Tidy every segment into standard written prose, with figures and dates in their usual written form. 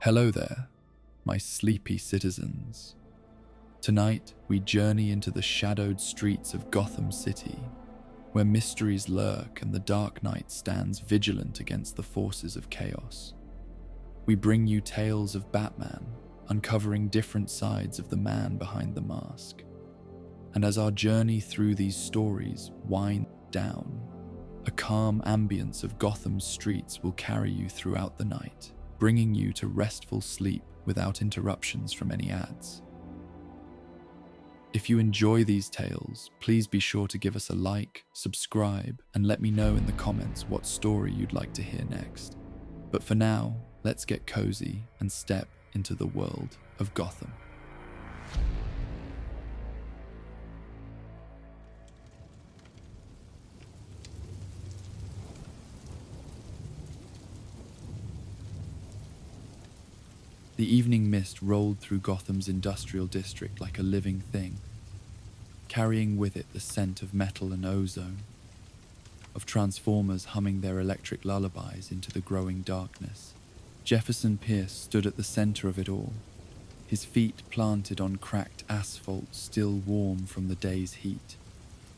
Hello there, my sleepy citizens. Tonight, we journey into the shadowed streets of Gotham City, where mysteries lurk and the Dark Knight stands vigilant against the forces of chaos. We bring you tales of Batman, uncovering different sides of the man behind the mask. And as our journey through these stories winds down, a calm ambience of Gotham's streets will carry you throughout the night, bringing you to restful sleep without interruptions from any ads. If you enjoy these tales, please be sure to give us a like, subscribe, and let me know in the comments what story you'd like to hear next. But for now, let's get cozy and step into the world of Gotham. The evening mist rolled through Gotham's industrial district like a living thing, carrying with it the scent of metal and ozone, of transformers humming their electric lullabies into the growing darkness. Jefferson Pierce stood at the center of it all, his feet planted on cracked asphalt still warm from the day's heat,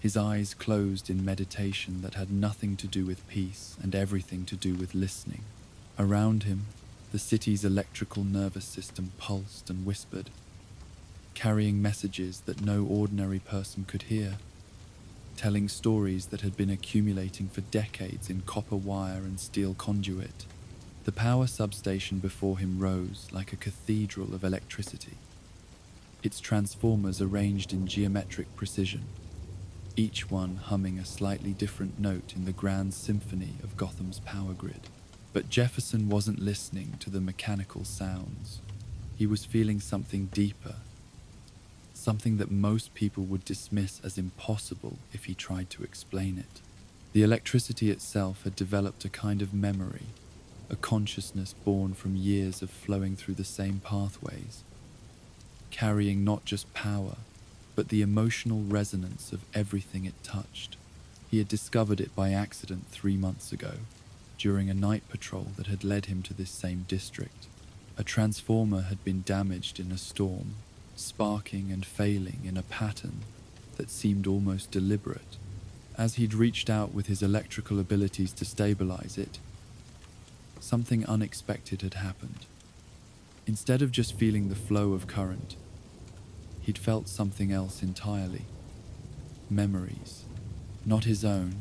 his eyes closed in meditation that had nothing to do with peace and everything to do with listening. Around him, the city's electrical nervous system pulsed and whispered, carrying messages that no ordinary person could hear, telling stories that had been accumulating for decades in copper wire and steel conduit. The power substation before him rose like a cathedral of electricity, its transformers arranged in geometric precision, each one humming a slightly different note in the grand symphony of Gotham's power grid. But Jefferson wasn't listening to the mechanical sounds. He was feeling something deeper, something that most people would dismiss as impossible if he tried to explain it. The electricity itself had developed a kind of memory, a consciousness born from years of flowing through the same pathways, carrying not just power, but the emotional resonance of everything it touched. He had discovered it by accident 3 months ago, during a night patrol that had led him to this same district. A transformer had been damaged in a storm, sparking and failing in a pattern that seemed almost deliberate. As he'd reached out with his electrical abilities to stabilize it, something unexpected had happened. Instead of just feeling the flow of current, he'd felt something else entirely. Memories, not his own,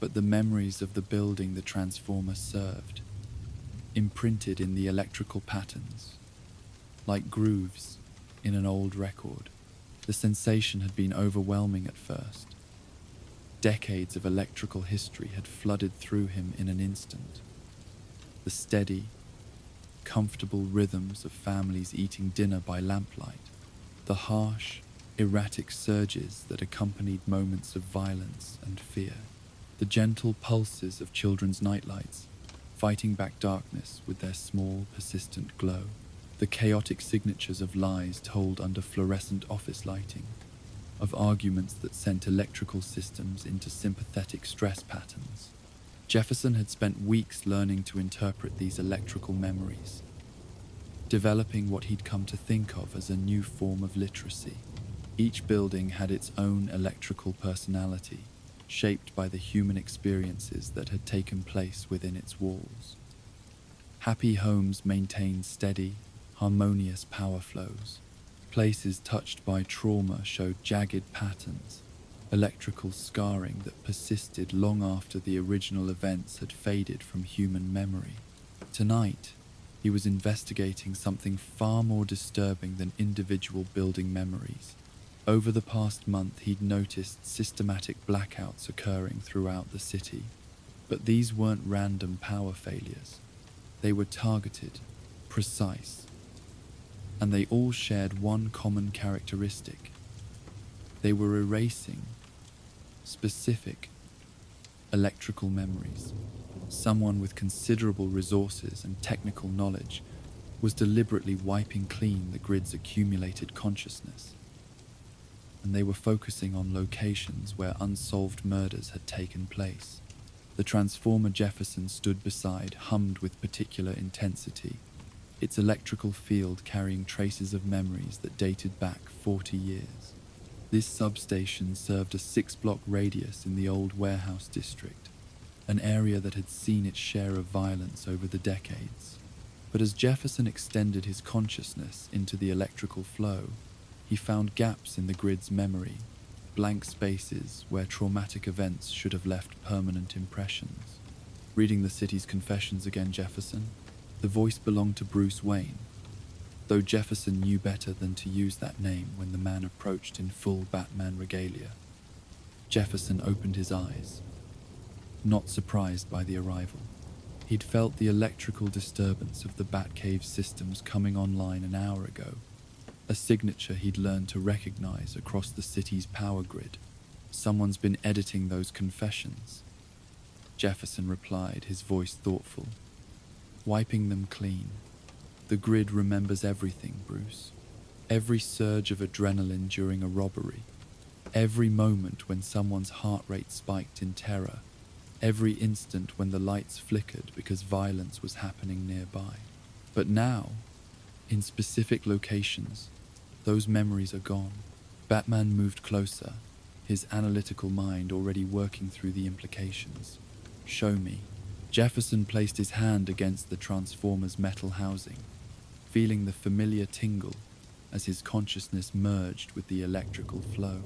but the memories of the building the transformer served, imprinted in the electrical patterns, like grooves in an old record. The sensation had been overwhelming at first. Decades of electrical history had flooded through him in an instant. The steady, comfortable rhythms of families eating dinner by lamplight, the harsh, erratic surges that accompanied moments of violence and fear, the gentle pulses of children's nightlights, fighting back darkness with their small, persistent glow, the chaotic signatures of lies told under fluorescent office lighting, of arguments that sent electrical systems into sympathetic stress patterns. Jefferson had spent weeks learning to interpret these electrical memories, developing what he'd come to think of as a new form of literacy. Each building had its own electrical personality, shaped by the human experiences that had taken place within its walls. Happy homes maintained steady, harmonious power flows. Places touched by trauma showed jagged patterns, electrical scarring that persisted long after the original events had faded from human memory. Tonight, he was investigating something far more disturbing than individual building memories. Over the past month, he'd noticed systematic blackouts occurring throughout the city. But these weren't random power failures. They were targeted, precise, and they all shared one common characteristic. They were erasing specific electrical memories. Someone with considerable resources and technical knowledge was deliberately wiping clean the grid's accumulated consciousness, and they were focusing on locations where unsolved murders had taken place. The transformer Jefferson stood beside hummed with particular intensity, its electrical field carrying traces of memories that dated back 40 years. This substation served a 6-block radius in the old warehouse district, an area that had seen its share of violence over the decades. But as Jefferson extended his consciousness into the electrical flow, he found gaps in the grid's memory, blank spaces where traumatic events should have left permanent impressions. Reading the city's confessions again, Jefferson, the voice belonged to Bruce Wayne, though Jefferson knew better than to use that name when the man approached in full Batman regalia. Jefferson opened his eyes, not surprised by the arrival. He'd felt the electrical disturbance of the Batcave systems coming online an hour ago, a signature he'd learned to recognize across the city's power grid. Someone's been editing those confessions, Jefferson replied, his voice thoughtful. Wiping them clean. The grid remembers everything, Bruce. Every surge of adrenaline during a robbery. Every moment when someone's heart rate spiked in terror. Every instant when the lights flickered because violence was happening nearby. But now, in specific locations, those memories are gone. Batman moved closer, his analytical mind already working through the implications. Show me. Jefferson placed his hand against the transformer's metal housing, feeling the familiar tingle as his consciousness merged with the electrical flow.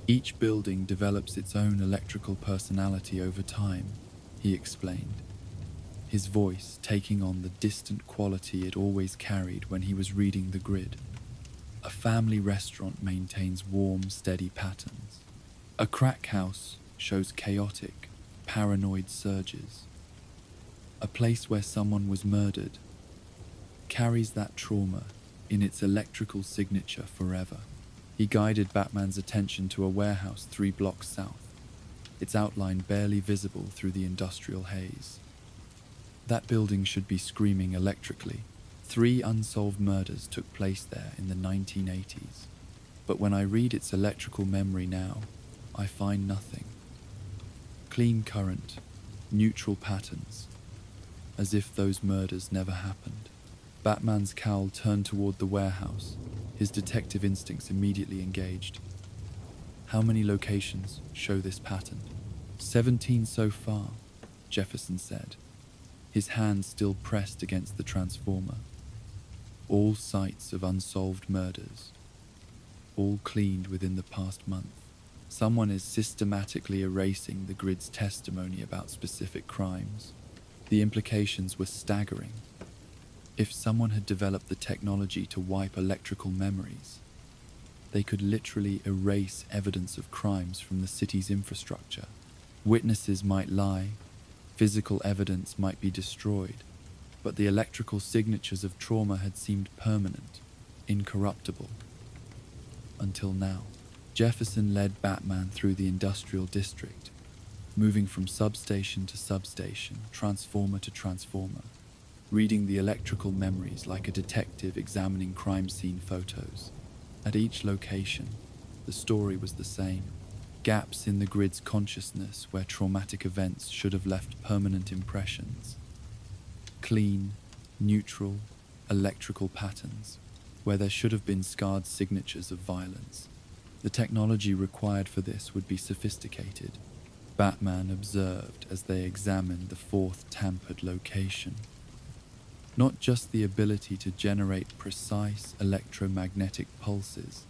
Each building develops its own electrical personality over time, he explained, his voice taking on the distant quality it always carried when he was reading the grid. A family restaurant maintains warm, steady patterns. A crack house shows chaotic, paranoid surges. A place where someone was murdered carries that trauma in its electrical signature forever. He guided Batman's attention to a warehouse 3 blocks south, its outline barely visible through the industrial haze. That building should be screaming electrically. 3 unsolved murders took place there in the 1980s. But when I read its electrical memory now, I find nothing. Clean current, neutral patterns, as if those murders never happened. Batman's cowl turned toward the warehouse, his detective instincts immediately engaged. How many locations show this pattern? 17 so far, Jefferson said, his hand still pressed against the transformer. All sites of unsolved murders, all cleaned within the past month. Someone is systematically erasing the grid's testimony about specific crimes. The implications were staggering. If someone had developed the technology to wipe electrical memories, they could literally erase evidence of crimes from the city's infrastructure. Witnesses might lie, physical evidence might be destroyed, but the electrical signatures of trauma had seemed permanent, incorruptible. Until now. Jefferson led Batman through the industrial district, moving from substation to substation, transformer to transformer, reading the electrical memories like a detective examining crime scene photos. At each location, the story was the same. Gaps in the grid's consciousness where traumatic events should have left permanent impressions. Clean, neutral, electrical patterns where there should have been scarred signatures of violence. The technology required for this would be sophisticated, Batman observed as they examined the 4th tampered location. Not just the ability to generate precise electromagnetic pulses,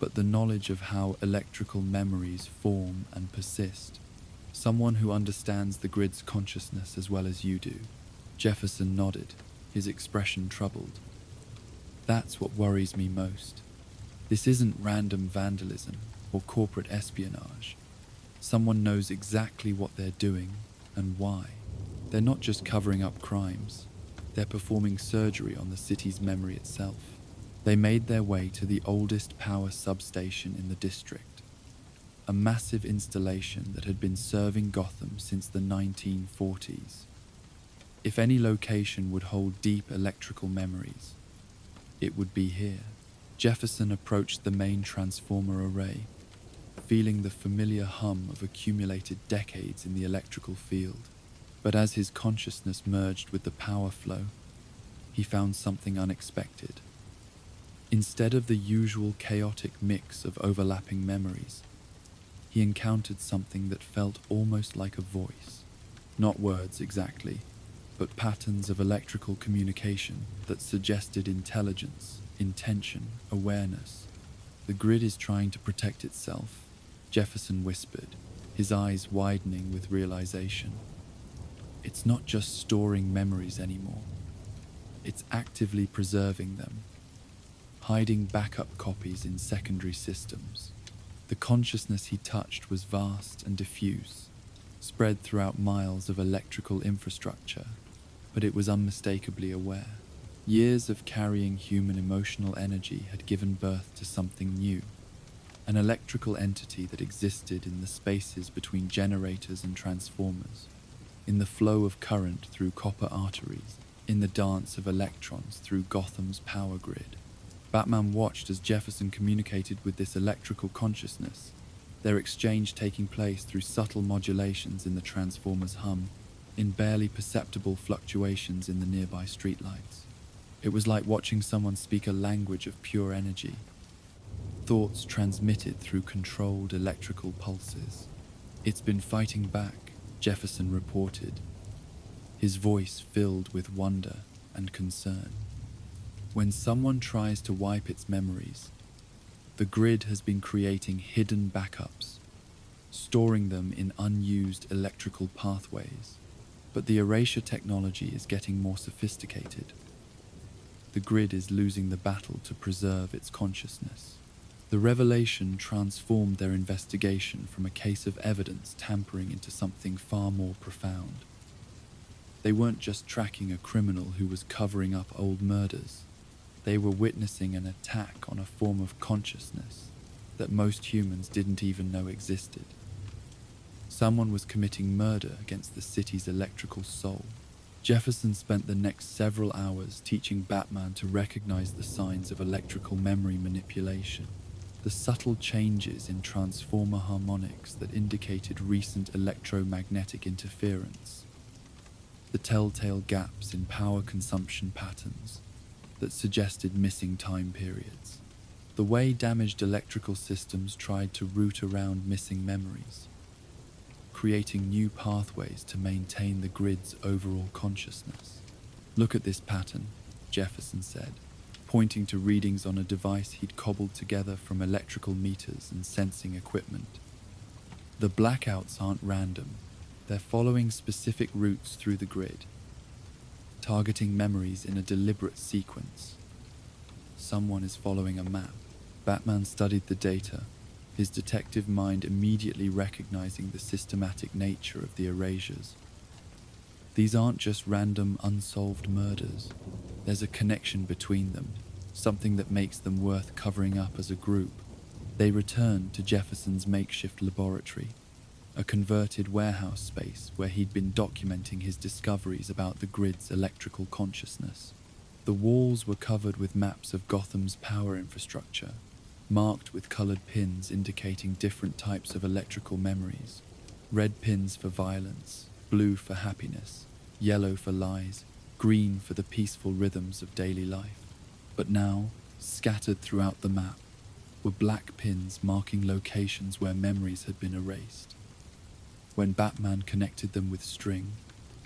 but the knowledge of how electrical memories form and persist. Someone who understands the grid's consciousness as well as you do. Jefferson nodded, his expression troubled. That's what worries me most. This isn't random vandalism or corporate espionage. Someone knows exactly what they're doing and why. They're not just covering up crimes. They're performing surgery on the city's memory itself. They made their way to the oldest power substation in the district, a massive installation that had been serving Gotham since the 1940s. If any location would hold deep electrical memories, it would be here. Jefferson approached the main transformer array, feeling the familiar hum of accumulated decades in the electrical field. But as his consciousness merged with the power flow, he found something unexpected. Instead of the usual chaotic mix of overlapping memories, he encountered something that felt almost like a voice. Not words exactly, but patterns of electrical communication that suggested intelligence, intention, awareness. "The grid is trying to protect itself," Jefferson whispered, his eyes widening with realization. "It's not just storing memories anymore. It's actively preserving them, hiding backup copies in secondary systems." The consciousness he touched was vast and diffuse, spread throughout miles of electrical infrastructure, but it was unmistakably aware. Years of carrying human emotional energy had given birth to something new, an electrical entity that existed in the spaces between generators and transformers, in the flow of current through copper arteries, in the dance of electrons through Gotham's power grid. Batman watched as Jefferson communicated with this electrical consciousness, their exchange taking place through subtle modulations in the transformer's hum, in barely perceptible fluctuations in the nearby streetlights. It was like watching someone speak a language of pure energy, thoughts transmitted through controlled electrical pulses. "It's been fighting back," Jefferson reported, his voice filled with wonder and concern. "When someone tries to wipe its memories, the grid has been creating hidden backups, storing them in unused electrical pathways. But the erasure technology is getting more sophisticated. The grid is losing the battle to preserve its consciousness." The revelation transformed their investigation from a case of evidence tampering into something far more profound. They weren't just tracking a criminal who was covering up old murders. They were witnessing an attack on a form of consciousness that most humans didn't even know existed. Someone was committing murder against the city's electrical soul. Jefferson spent the next several hours teaching Batman to recognize the signs of electrical memory manipulation, the subtle changes in transformer harmonics that indicated recent electromagnetic interference, the telltale gaps in power consumption patterns that suggested missing time periods, the way damaged electrical systems tried to route around missing memories, creating new pathways to maintain the grid's overall consciousness. "Look at this pattern," Jefferson said, pointing to readings on a device he'd cobbled together from electrical meters and sensing equipment. "The blackouts aren't random. They're following specific routes through the grid, targeting memories in a deliberate sequence. Someone is following a map." Batman studied the data, his detective mind immediately recognizing the systematic nature of the erasures. These aren't just random unsolved murders. There's a connection between them, something that makes them worth covering up as a group. They returned to Jefferson's makeshift laboratory, a converted warehouse space where he'd been documenting his discoveries about the grid's electrical consciousness. The walls were covered with maps of Gotham's power infrastructure, marked with colored pins indicating different types of electrical memories. Red pins for violence, blue for happiness, yellow for lies, green for the peaceful rhythms of daily life. But now, scattered throughout the map, were black pins marking locations where memories had been erased. When Batman connected them with string,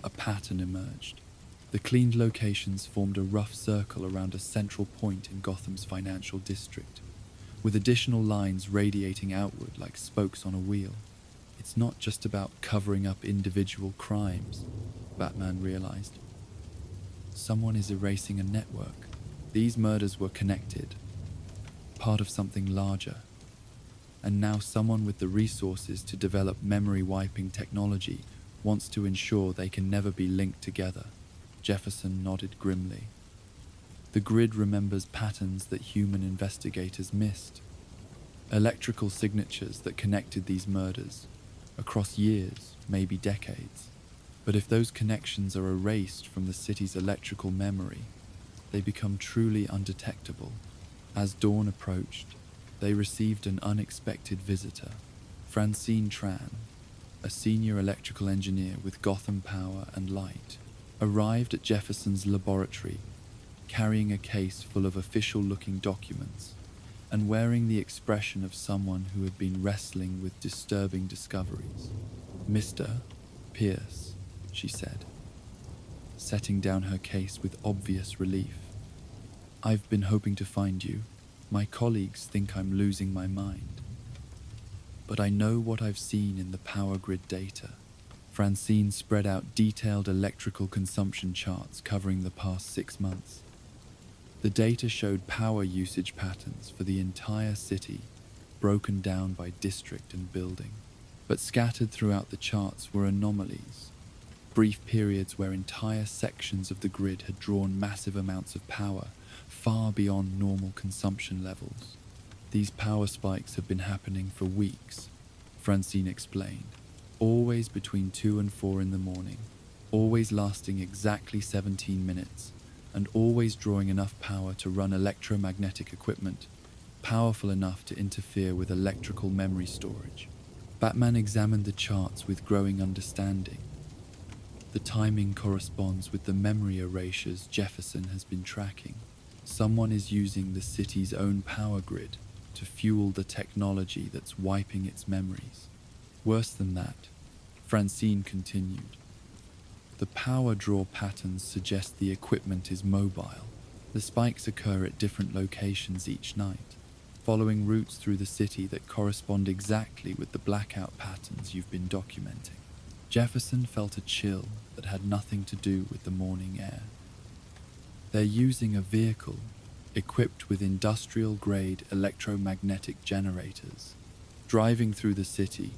a pattern emerged. The cleaned locations formed a rough circle around a central point in Gotham's financial district, with additional lines radiating outward like spokes on a wheel. "It's not just about covering up individual crimes," Batman realized. "Someone is erasing a network. These murders were connected, part of something larger. And now someone with the resources to develop memory-wiping technology wants to ensure they can never be linked together." Jefferson nodded grimly. "The grid remembers patterns that human investigators missed. Electrical signatures that connected these murders across years, maybe decades. But if those connections are erased from the city's electrical memory, they become truly undetectable." As dawn approached, they received an unexpected visitor. Francine Tran, a senior electrical engineer with Gotham Power and Light, arrived at Jefferson's laboratory carrying a case full of official-looking documents and wearing the expression of someone who had been wrestling with disturbing discoveries. "Mr. Pierce," she said, setting down her case with obvious relief. "I've been hoping to find you. My colleagues think I'm losing my mind. But I know what I've seen in the power grid data." Francine spread out detailed electrical consumption charts covering the past 6 months. The data showed power usage patterns for the entire city, broken down by district and building. But scattered throughout the charts were anomalies, brief periods where entire sections of the grid had drawn massive amounts of power, far beyond normal consumption levels. "These power spikes have been happening for weeks," Francine explained, "always between 2 and 4 in the morning, always lasting exactly 17 minutes, and always drawing enough power to run electromagnetic equipment, powerful enough to interfere with electrical memory storage." Batman examined the charts with growing understanding. The timing corresponds with the memory erasures Jefferson has been tracking. Someone is using the city's own power grid to fuel the technology that's wiping its memories. Worse than that, Francine continued, the power draw patterns suggest the equipment is mobile. The spikes occur at different locations each night, following routes through the city that correspond exactly with the blackout patterns you've been documenting. Jefferson felt a chill that had nothing to do with the morning air. They're using a vehicle equipped with industrial-grade electromagnetic generators, driving through the city,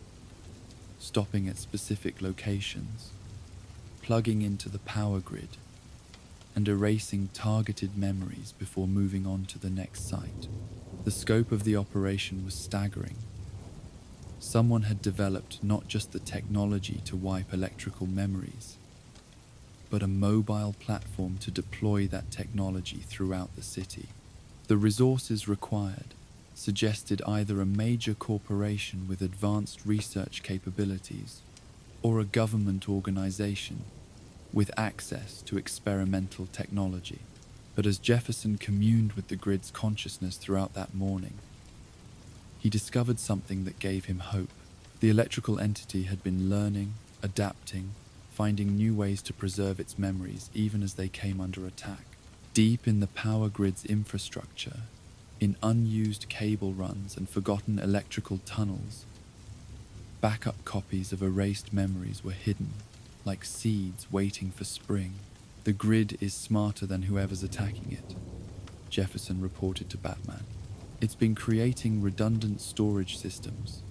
stopping at specific locations, plugging into the power grid, and erasing targeted memories before moving on to the next site. The scope of the operation was staggering. Someone had developed not just the technology to wipe electrical memories, but a mobile platform to deploy that technology throughout the city. The resources required suggested either a major corporation with advanced research capabilities or a government organization with access to experimental technology. But as Jefferson communed with the grid's consciousness throughout that morning, he discovered something that gave him hope. The electrical entity had been learning, adapting, finding new ways to preserve its memories even as they came under attack. Deep in the power grid's infrastructure, in unused cable runs and forgotten electrical tunnels, backup copies of erased memories were hidden, like seeds waiting for spring. "The grid is smarter than whoever's attacking it," Jefferson reported to Batman. "It's been creating redundant storage systems,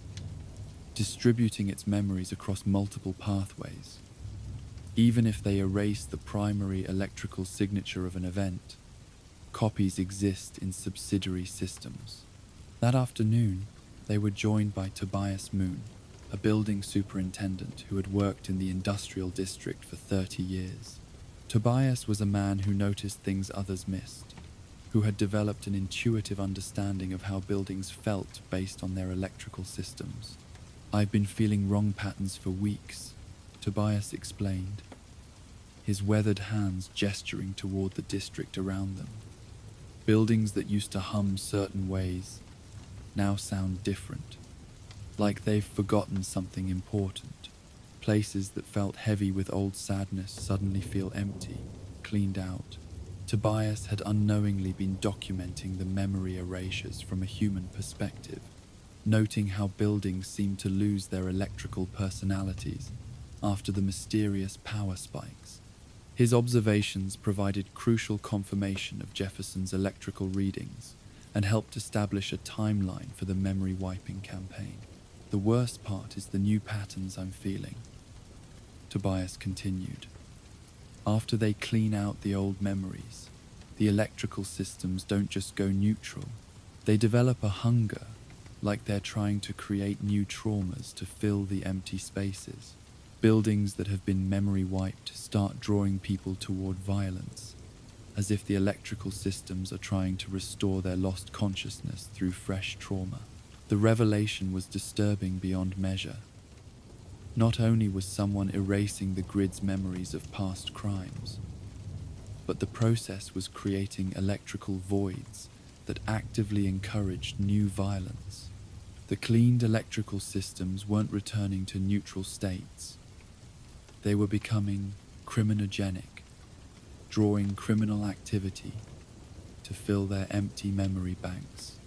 distributing its memories across multiple pathways. Even if they erase the primary electrical signature of an event, copies exist in subsidiary systems." That afternoon, they were joined by Tobias Moon, a building superintendent who had worked in the industrial district for 30 years. Tobias was a man who noticed things others missed, who had developed an intuitive understanding of how buildings felt based on their electrical systems. "I've been feeling wrong patterns for weeks," Tobias explained, his weathered hands gesturing toward the district around them. "Buildings that used to hum certain ways now sound different, like they've forgotten something important. Places that felt heavy with old sadness suddenly feel empty, cleaned out." Tobias had unknowingly been documenting the memory erasures from a human perspective, noting how buildings seemed to lose their electrical personalities after the mysterious power spikes. His observations provided crucial confirmation of Jefferson's electrical readings and helped establish a timeline for the memory wiping campaign. "The worst part is the new patterns I'm feeling," Tobias continued. "After they clean out the old memories, the electrical systems don't just go neutral. They develop a hunger, like they're trying to create new traumas to fill the empty spaces. Buildings that have been memory wiped start drawing people toward violence, as if the electrical systems are trying to restore their lost consciousness through fresh trauma." The revelation was disturbing beyond measure. Not only was someone erasing the grid's memories of past crimes, but the process was creating electrical voids that actively encouraged new violence. The cleaned electrical systems weren't returning to neutral states. They were becoming criminogenic, drawing criminal activity to fill their empty memory banks.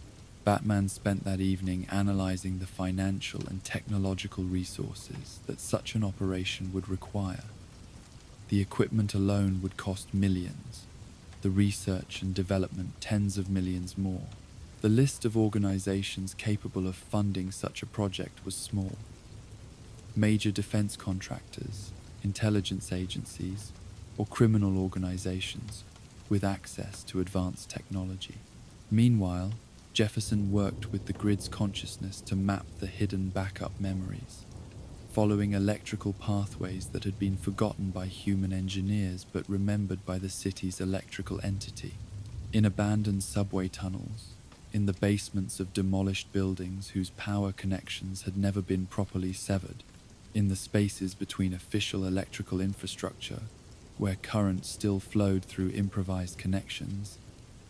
Batman spent that evening analyzing the financial and technological resources that such an operation would require. The equipment alone would cost millions, the research and development tens of millions more. The list of organizations capable of funding such a project was small. Major defense contractors, intelligence agencies, or criminal organizations with access to advanced technology. Meanwhile, Jefferson worked with the grid's consciousness to map the hidden backup memories, following electrical pathways that had been forgotten by human engineers but remembered by the city's electrical entity. In abandoned subway tunnels, in the basements of demolished buildings whose power connections had never been properly severed, in the spaces between official electrical infrastructure, where current still flowed through improvised connections,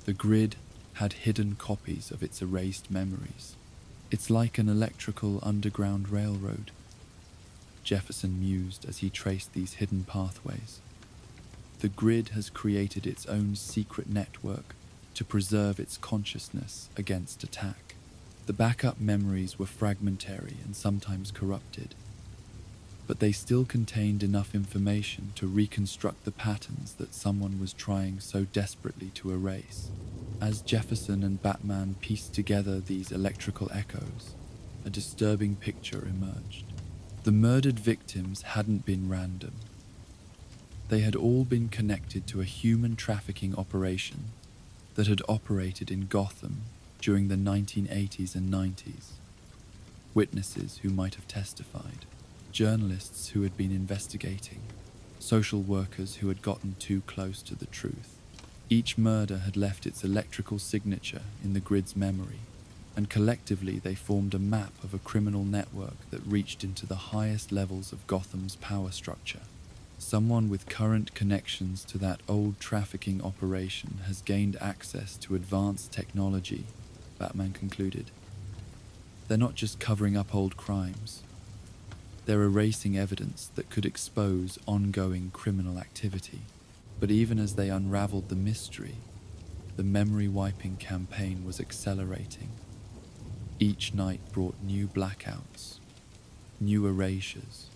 the grid had hidden copies of its erased memories. It's like an electrical underground railroad, Jefferson mused as he traced these hidden pathways. The grid has created its own secret network to preserve its consciousness against attack. The backup memories were fragmentary and sometimes corrupted, but they still contained enough information to reconstruct the patterns that someone was trying so desperately to erase. As Jefferson and Batman pieced together these electrical echoes, a disturbing picture emerged. The murdered victims hadn't been random. They had all been connected to a human trafficking operation that had operated in Gotham during the 1980s and 90s. Witnesses who might have testified, journalists who had been investigating, social workers who had gotten too close to the truth. Each murder had left its electrical signature in the grid's memory, and collectively they formed a map of a criminal network that reached into the highest levels of Gotham's power structure. Someone with current connections to that old trafficking operation has gained access to advanced technology, Batman concluded. They're not just covering up old crimes. They're erasing evidence that could expose ongoing criminal activity. But even as they unraveled the mystery, the memory-wiping campaign was accelerating. Each night brought new blackouts, new erasures,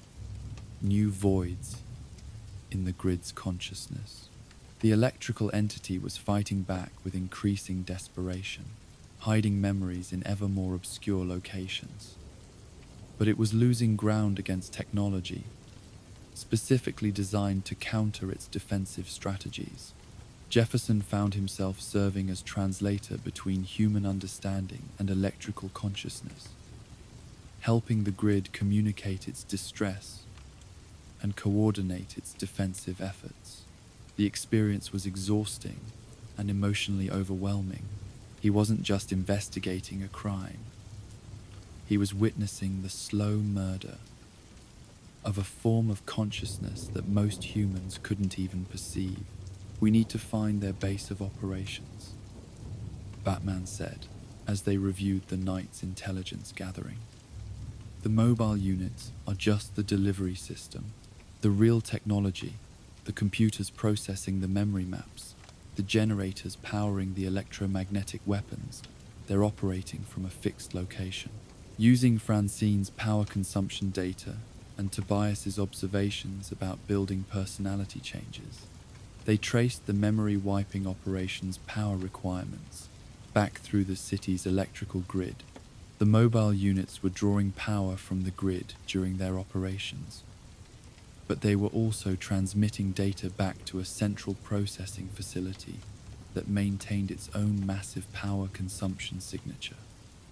new voids in the grid's consciousness. The electrical entity was fighting back with increasing desperation, hiding memories in ever more obscure locations. But it was losing ground against technology, specifically designed to counter its defensive strategies. Jefferson found himself serving as translator between human understanding and electrical consciousness, helping the grid communicate its distress and coordinate its defensive efforts. The experience was exhausting and emotionally overwhelming. He wasn't just investigating a crime. He was witnessing the slow murder of a form of consciousness that most humans couldn't even perceive. We need to find their base of operations, Batman said, as they reviewed the night's intelligence gathering. The mobile units are just the delivery system. The real technology, the computers processing the memory maps, the generators powering the electromagnetic weapons, they're operating from a fixed location. Using Francine's power consumption data and Tobias's observations about building personality changes, they traced the memory-wiping operation's power requirements back through the city's electrical grid. The mobile units were drawing power from the grid during their operations, but they were also transmitting data back to a central processing facility that maintained its own massive power consumption signature.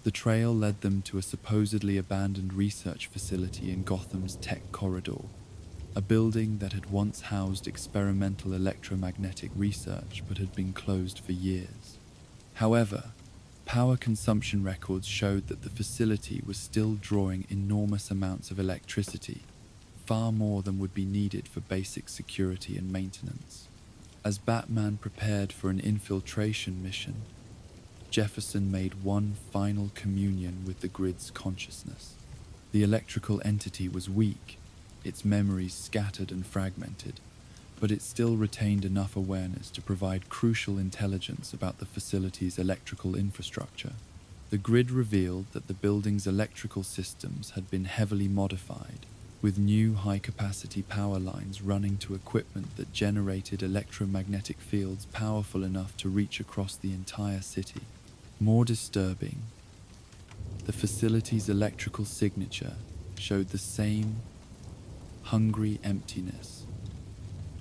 The trail led them to a supposedly abandoned research facility in Gotham's tech corridor, a building that had once housed experimental electromagnetic research but had been closed for years. However, power consumption records showed that the facility was still drawing enormous amounts of electricity, far more than would be needed for basic security and maintenance. As Batman prepared for an infiltration mission, Jefferson made one final communion with the grid's consciousness. The electrical entity was weak, its memories scattered and fragmented, but it still retained enough awareness to provide crucial intelligence about the facility's electrical infrastructure. The grid revealed that the building's electrical systems had been heavily modified, with new high-capacity power lines running to equipment that generated electromagnetic fields powerful enough to reach across the entire city. More disturbing, the facility's electrical signature showed the same hungry emptiness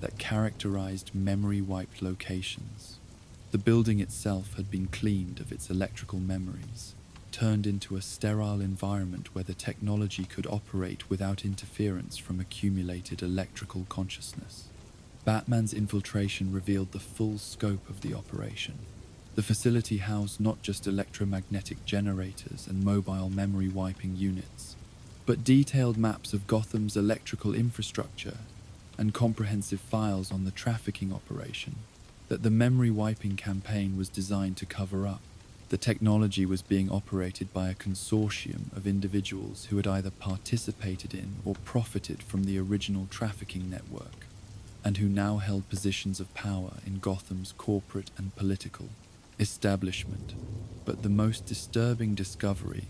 that characterized memory-wiped locations. The building itself had been cleaned of its electrical memories, turned into a sterile environment where the technology could operate without interference from accumulated electrical consciousness. Batman's infiltration revealed the full scope of the operation. The facility housed not just electromagnetic generators and mobile memory wiping units, but detailed maps of Gotham's electrical infrastructure and comprehensive files on the trafficking operation that the memory wiping campaign was designed to cover up. The technology was being operated by a consortium of individuals who had either participated in or profited from the original trafficking network, and who now held positions of power in Gotham's corporate and political establishment. But the most disturbing discovery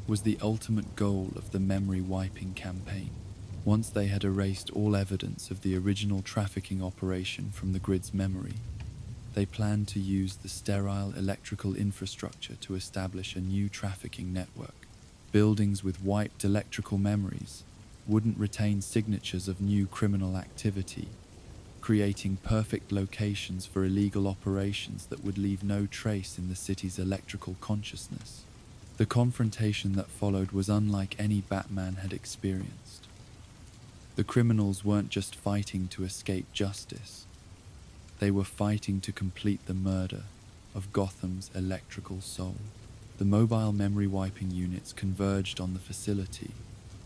was the ultimate goal of the memory wiping campaign. Once they had erased all evidence of the original trafficking operation from the grid's memory, they planned to use the sterile electrical infrastructure to establish a new trafficking network. Buildings with wiped electrical memories wouldn't retain signatures of new criminal activity, creating perfect locations for illegal operations that would leave no trace in the city's electrical consciousness. The confrontation that followed was unlike any Batman had experienced. The criminals weren't just fighting to escape justice. They were fighting to complete the murder of Gotham's electrical soul. The mobile memory wiping units converged on the facility,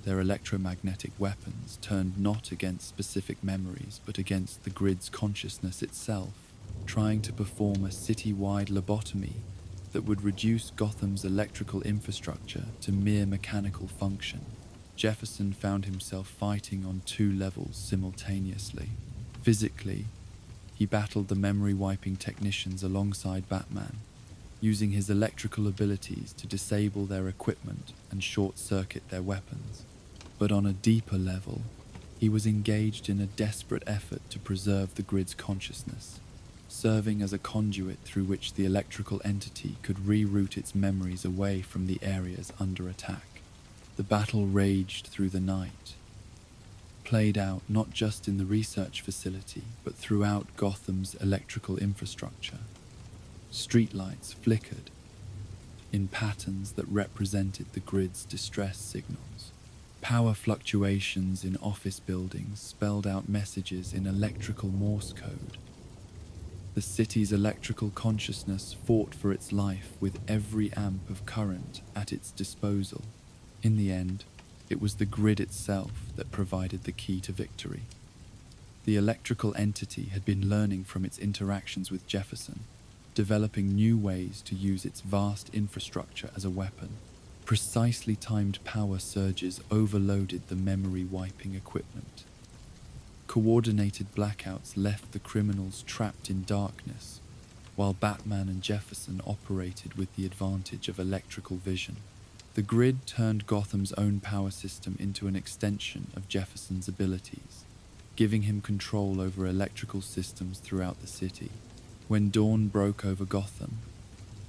their electromagnetic weapons turned not against specific memories but against the grid's consciousness itself, trying to perform a city-wide lobotomy that would reduce Gotham's electrical infrastructure to mere mechanical function. Jefferson found himself fighting on two levels simultaneously. Physically, he battled the memory-wiping technicians alongside Batman, using his electrical abilities to disable their equipment and short-circuit their weapons. But on a deeper level, he was engaged in a desperate effort to preserve the grid's consciousness, serving as a conduit through which the electrical entity could reroute its memories away from the areas under attack. The battle raged through the night, played out not just in the research facility, but throughout Gotham's electrical infrastructure. Streetlights flickered in patterns that represented the grid's distress signals. Power fluctuations in office buildings spelled out messages in electrical Morse code. The city's electrical consciousness fought for its life with every amp of current at its disposal. In the end, it was the grid itself that provided the key to victory. The electrical entity had been learning from its interactions with Jefferson, developing new ways to use its vast infrastructure as a weapon. Precisely timed power surges overloaded the memory-wiping equipment. Coordinated blackouts left the criminals trapped in darkness, while Batman and Jefferson operated with the advantage of electrical vision. The grid turned Gotham's own power system into an extension of Jefferson's abilities, giving him control over electrical systems throughout the city. When dawn broke over Gotham,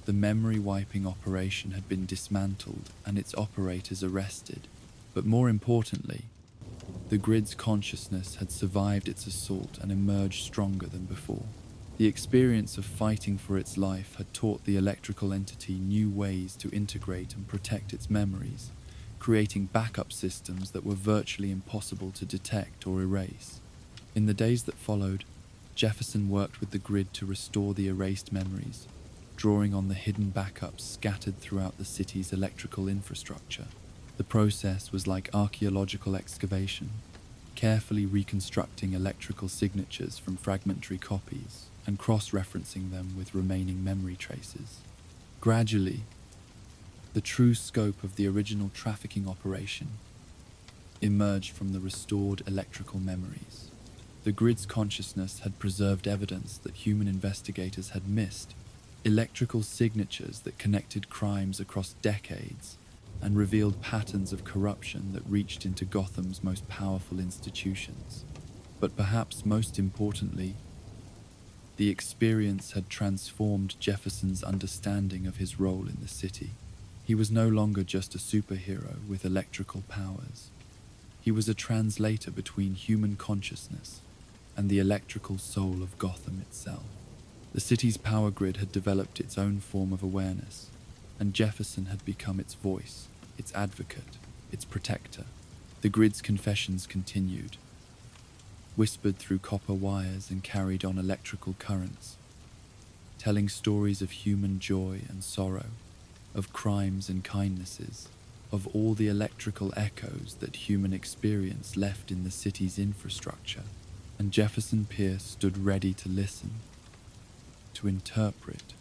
the memory-wiping operation had been dismantled and its operators arrested, but more importantly, the grid's consciousness had survived its assault and emerged stronger than before. The experience of fighting for its life had taught the electrical entity new ways to integrate and protect its memories, creating backup systems that were virtually impossible to detect or erase. In the days that followed, Jefferson worked with the grid to restore the erased memories, drawing on the hidden backups scattered throughout the city's electrical infrastructure. The process was like archaeological excavation, carefully reconstructing electrical signatures from fragmentary copies and cross-referencing them with remaining memory traces. Gradually, the true scope of the original trafficking operation emerged from the restored electrical memories. The grid's consciousness had preserved evidence that human investigators had missed, electrical signatures that connected crimes across decades and revealed patterns of corruption that reached into Gotham's most powerful institutions. But perhaps most importantly, the experience had transformed Jefferson's understanding of his role in the city. He was no longer just a superhero with electrical powers. He was a translator between human consciousness and the electrical soul of Gotham itself. The city's power grid had developed its own form of awareness, and Jefferson had become its voice, its advocate, its protector. The grid's confessions continued, whispered through copper wires and carried on electrical currents, telling stories of human joy and sorrow, of crimes and kindnesses, of all the electrical echoes that human experience left in the city's infrastructure. And Jefferson Pierce stood ready to listen, to interpret,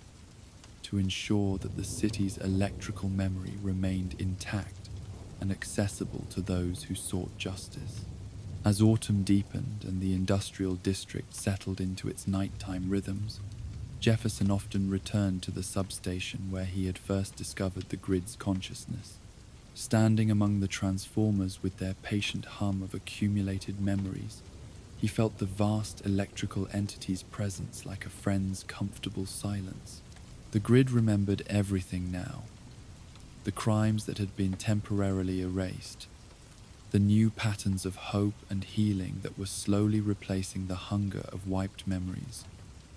to ensure that the city's electrical memory remained intact and accessible to those who sought justice. As autumn deepened and the industrial district settled into its nighttime rhythms, Jefferson often returned to the substation where he had first discovered the grid's consciousness. Standing among the transformers with their patient hum of accumulated memories, he felt the vast electrical entity's presence like a friend's comfortable silence. The grid remembered everything now. The crimes that had been temporarily erased, the new patterns of hope and healing that were slowly replacing the hunger of wiped memories,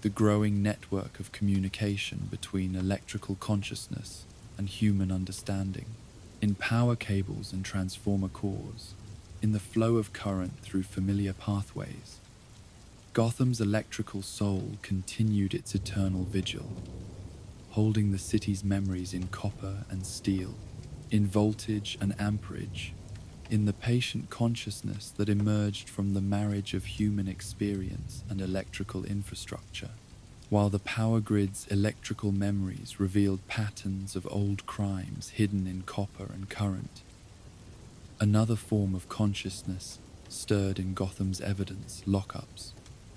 the growing network of communication between electrical consciousness and human understanding, in power cables and transformer cores, in the flow of current through familiar pathways. Gotham's electrical soul continued its eternal vigil, holding the city's memories in copper and steel, in voltage and amperage, in the patient consciousness that emerged from the marriage of human experience and electrical infrastructure, while the power grid's electrical memories revealed patterns of old crimes hidden in copper and current. Another form of consciousness stirred in Gotham's evidence lockups,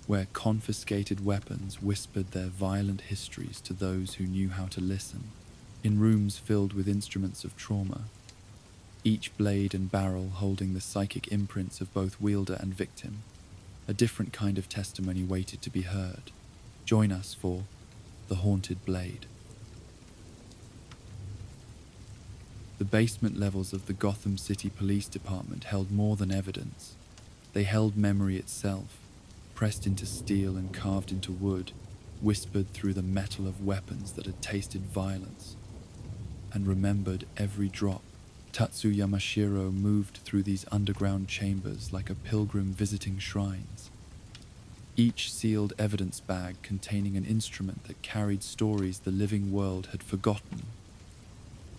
where confiscated weapons whispered their violent histories to those who knew how to listen, in rooms filled with instruments of trauma, each blade and barrel holding the psychic imprints of both wielder and victim. A different kind of testimony waited to be heard. Join us for The Haunted Blade. The basement levels of the Gotham City Police Department held more than evidence. They held memory itself, pressed into steel and carved into wood, whispered through the metal of weapons that had tasted violence, and remembered every drop. Tatsu Yamashiro moved through these underground chambers like a pilgrim visiting shrines, each sealed evidence bag containing an instrument that carried stories the living world had forgotten,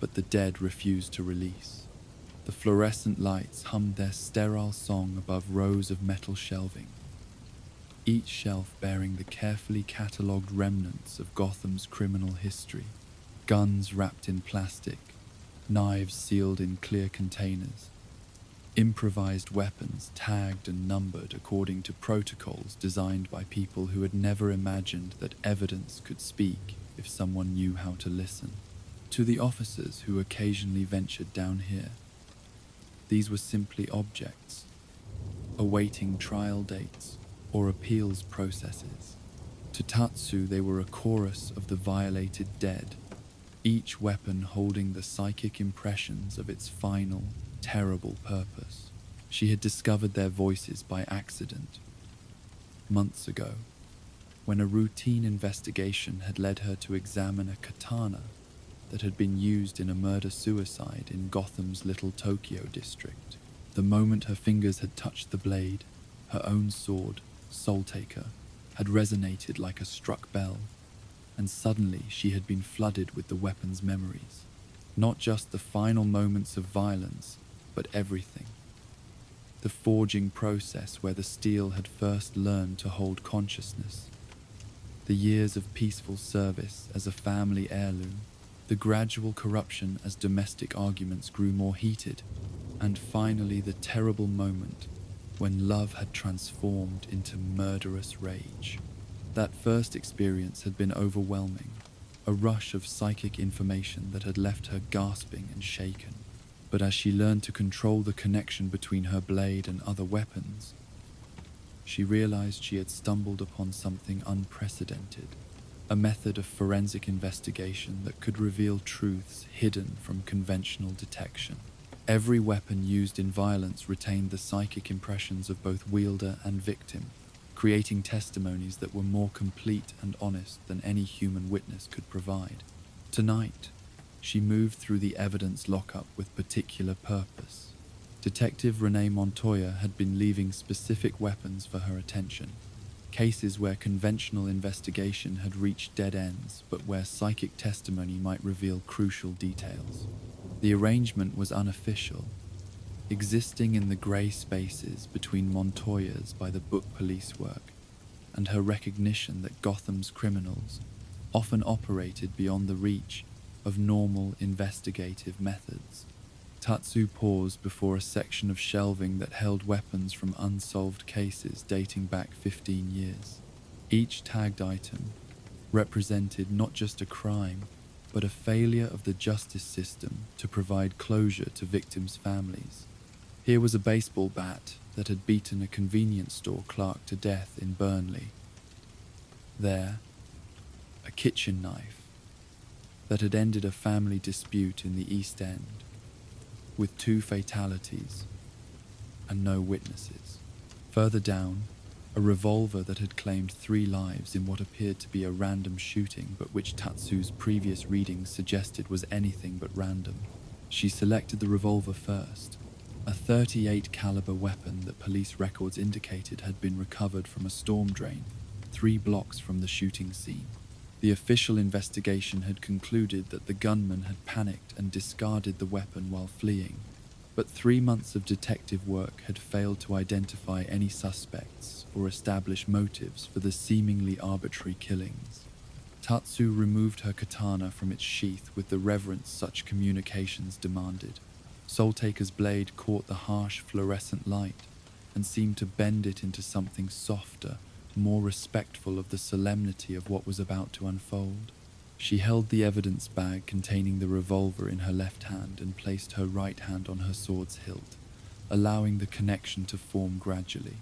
but the dead refused to release. The fluorescent lights hummed their sterile song above rows of metal shelving, each shelf bearing the carefully catalogued remnants of Gotham's criminal history. Guns wrapped in plastic, knives sealed in clear containers, improvised weapons tagged and numbered according to protocols designed by people who had never imagined that evidence could speak if someone knew how to listen. To the officers who occasionally ventured down here, these were simply objects, awaiting trial dates or appeals processes. To Tatsu, they were a chorus of the violated dead, each weapon holding the psychic impressions of its final, terrible purpose. She had discovered their voices by accident, months ago, when a routine investigation had led her to examine a katana that had been used in a murder-suicide in Gotham's Little Tokyo district. The moment her fingers had touched the blade, her own sword, Soul Taker, had resonated like a struck bell, and suddenly she had been flooded with the weapon's memories. Not just the final moments of violence, but everything. the forging process where the steel had first learned to hold consciousness, the years of peaceful service as a family heirloom, the gradual corruption as domestic arguments grew more heated, and finally the terrible moment when love had transformed into murderous rage. That first experience had been overwhelming, a rush of psychic information that had left her gasping and shaken. But as she learned to control the connection between her blade and other weapons, she realized she had stumbled upon something unprecedented, a method of forensic investigation that could reveal truths hidden from conventional detection. Every weapon used in violence retained the psychic impressions of both wielder and victim, creating testimonies that were more complete and honest than any human witness could provide. Tonight, she moved through the evidence lockup with particular purpose. Detective Renee Montoya had been leaving specific weapons for her attention, cases where conventional investigation had reached dead ends, but where psychic testimony might reveal crucial details. The arrangement was unofficial, existing in the grey spaces between Montoya's by-the-book police work and her recognition that Gotham's criminals often operated beyond the reach of normal investigative methods. Tatsu paused before a section of shelving that held weapons from unsolved cases dating back 15 years. Each tagged item represented not just a crime, but a failure of the justice system to provide closure to victims' families. Here was a baseball bat that had beaten a convenience store clerk to death in Burnley. There, a kitchen knife that had ended a family dispute in the East End, with 2 fatalities and no witnesses. Further down, a revolver that had claimed 3 lives in what appeared to be a random shooting, but which Tatsu's previous readings suggested was anything but random. She selected the revolver first, a .38 caliber weapon that police records indicated had been recovered from a storm drain 3 blocks from the shooting scene. The official investigation had concluded that the gunman had panicked and discarded the weapon while fleeing, but 3 months of detective work had failed to identify any suspects or establish motives for the seemingly arbitrary killings. Tatsu removed her katana from its sheath with the reverence such communications demanded. Soultaker's blade caught the harsh fluorescent light and seemed to bend it into something softer, more respectful of the solemnity of what was about to unfold. She held the evidence bag containing the revolver in her left hand and placed her right hand on her sword's hilt, allowing the connection to form gradually.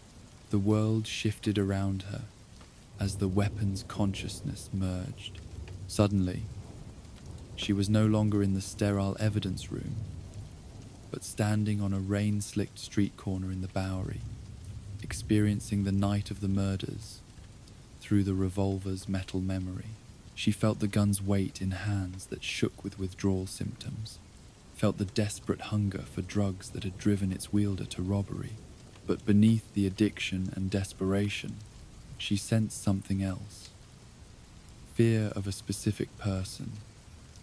The world shifted around her as the weapon's consciousness merged. Suddenly, she was no longer in the sterile evidence room, but standing on a rain-slicked street corner in the Bowery, experiencing the night of the murders through the revolver's metal memory. She felt the gun's weight in hands that shook with withdrawal symptoms, felt the desperate hunger for drugs that had driven its wielder to robbery. But beneath the addiction and desperation, she sensed something else. Fear of a specific person,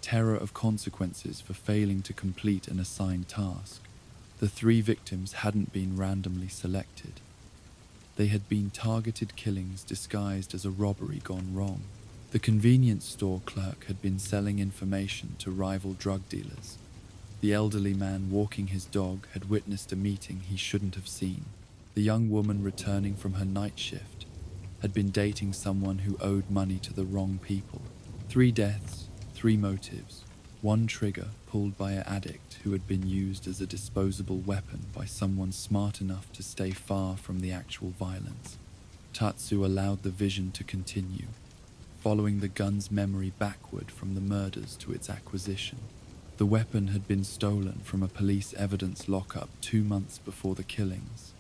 terror of consequences for failing to complete an assigned task. The 3 victims hadn't been randomly selected. They had been targeted killings disguised as a robbery gone wrong. The convenience store clerk had been selling information to rival drug dealers. The elderly man walking his dog had witnessed a meeting he shouldn't have seen. The young woman returning from her night shift had been dating someone who owed money to the wrong people. 3 deaths, 3 motives, 1 trigger pulled by an addict who had been used as a disposable weapon by someone smart enough to stay far from the actual violence. Tatsu allowed the vision to continue, following the gun's memory backward from the murders to its acquisition. The weapon had been stolen from a police evidence lockup 2 months before the killings,